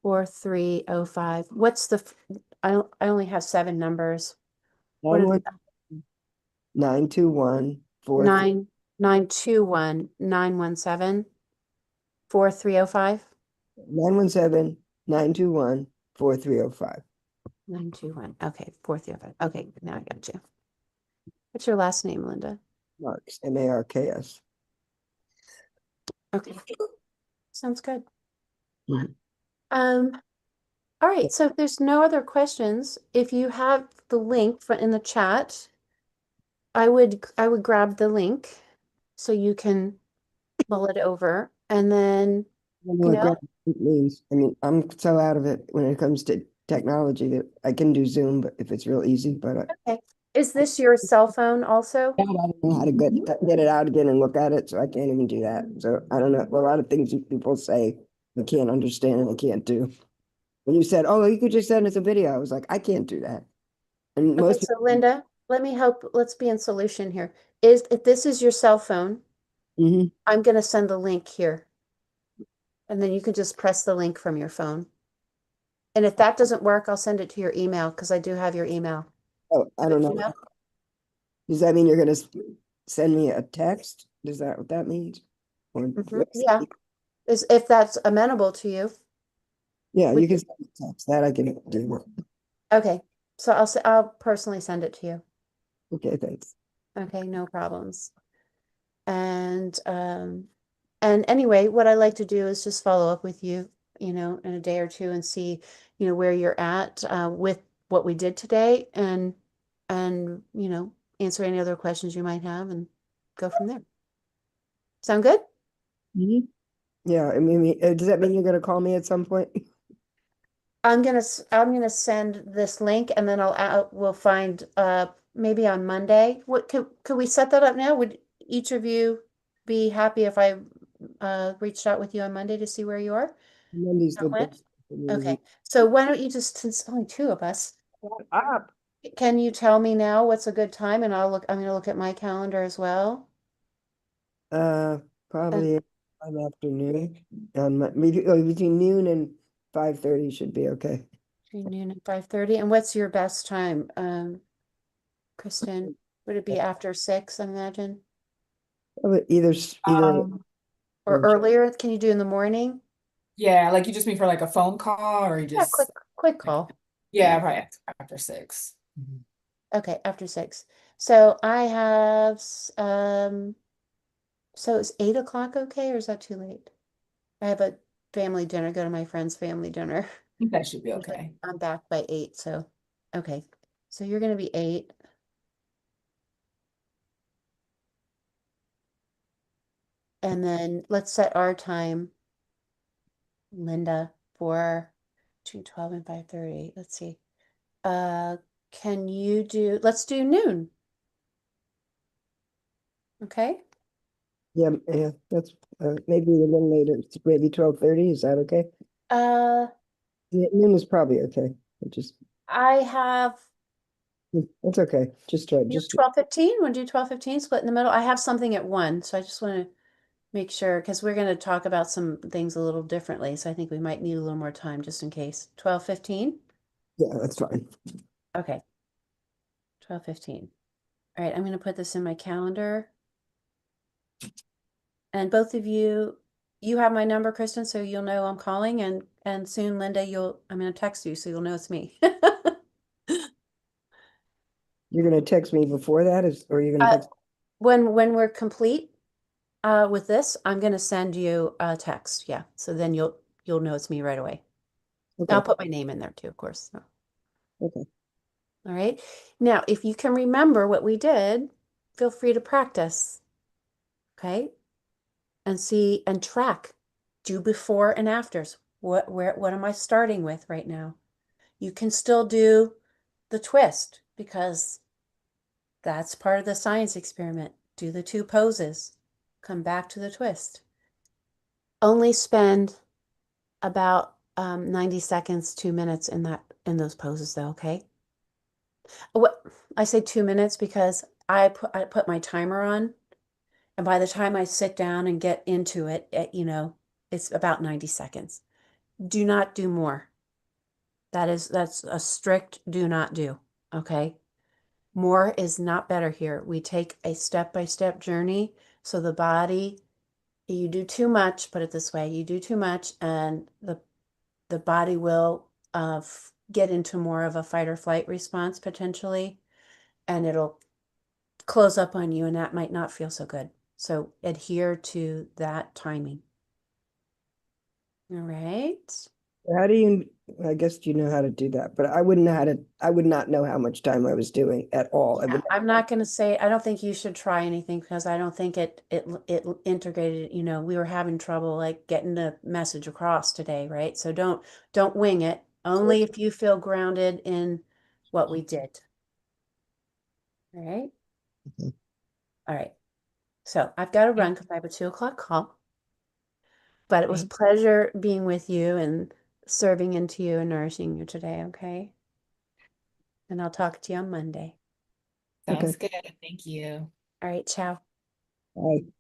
4305. What's I only have 7 numbers. What are the 921 921 917 4305 917 921 4305. 921. Okay, 4305. Okay, now I got you. What's your last name, Linda? Marks, Marks. Okay, sounds good. Mhm. Um, all right, so if there's no other questions, if you have the link in the chat, I would grab the link so you can mull it over. And then, I don't know you what know, graphic means. I mean, I'm so out of it when it comes to technology that I can do Zoom, but if it's real easy, but okay. Is this your cell phone also? I don't know how to get it out again and look at it, so I can't even do that. So I don't know. A lot of things people say I can't understand and I can't do. When you said, "Oh, you could just send us a video," I was like, I can't do that. And Okay, most so Linda, let me help. Let's be in solution here. Is if this is your cell phone, people. I'm going to send the link here. And then you can just press the link from your phone. And if that doesn't work, I'll send it to your email because I do have your email. Oh, I don't know. Email? Does that mean you're gonna send me a text? Is that what that means? Or Yeah, is if that's amenable to you. yeah, We you can could, send me a text. That I can do. okay, so I'll personally send it to you. Okay, thanks. Okay, no problems. And anyway, what I like to do is just follow up with you, in a day or two and see, where you're at with what we did today and answer any other questions you might have and go from there. Sound good? Mhm. Yeah, I mean, does that mean you're gonna call me at some point? I'm gonna send this link and then we'll find maybe on Monday. What could we set that up now? Would each of you be happy if I reached out with you on Monday to see where you are? Monday's the That went? best for me to Okay. So why don't you just, since only two of us, up. can you tell me now what's a good time? And I'm gonna look at my calendar as well. Uh, And probably an afternoon. Between noon and 5:30 should be okay. between noon and 5:30. And what's your best time? Kristen, would it be after 6, I imagine? Either Or earlier? Can you do in the morning? Yeah, like you just mean for like a phone call or you Yeah, quick, just quick like, call. yeah, probably after 6. Mhm. Okay, after 6. So I have, so is 8 o'clock okay, or is that too late? I have a family dinner, go to my friend's family dinner. I think that should be Usually okay. I'm back by 8, so, okay. So you're gonna be 8. And then let's set our time, Linda, for between 12 and 5:30. Let's see. Uh, let's do noon, okay? yeah, that's maybe a little later. It's maybe 12:30. Is that okay? Uh, Yeah, noon is probably okay. Just I have it's okay. Just try. you Just 12:15. Want to do 12:15, split in the middle? I have something at 1, so I just want to make sure because we're going to talk about some things a little differently. So I think we might need a little more time just in case. 12:15? yeah, that's fine. Okay, 12:15. All right, I'm going to put this in my calendar. And both of you have my number, Kristen, so you'll know I'm calling, and soon, Linda, I'm going to text you so you'll know it's me. You're gonna text me before that, or you're gonna Uh, text? when we're complete with this, I'm going to send you a text. Yeah, so then you'll know it's me right away. I'll Okay, put my name in there too, of course. So, okay. all right. Now, if you can remember what we did, feel free to practice. Okay, and see and track. Do before and afters. What am I starting with right now? You can still do the twist because that's part of the science experiment. Do the 2 poses. Come back to the twist. Only spend about 90 seconds, 2 minutes in those poses though, okay? What I say 2 minutes because I put my timer on, and by the time I sit down and get into it's about 90 seconds. Do not do more. That's a strict do not do, okay? More is not better here. We take a step-by-step journey. So the body, you do too much, put it this way, you do too much, and the body will get into more of a fight or flight response potentially, and it'll close up on you, and that might not feel so good. So adhere to that timing. All right. How do you, I guess you know how to do that, but I wouldn't know how to, I would not know how much time I was doing at all. I Yeah, would, I'm not going to say, I don't think you should try anything because I don't think it integrated, we were having trouble like getting the message across today, right? So don't wing it. Only if you feel grounded in what we did. All right? Mhm. All right. So I've got to run because I have a 2 o'clock call. But it was a pleasure being with you and serving into you and nourishing you today, okay? And I'll talk to you on Monday. Sounds Okay. good. Thank you. All right, ciao. Bye.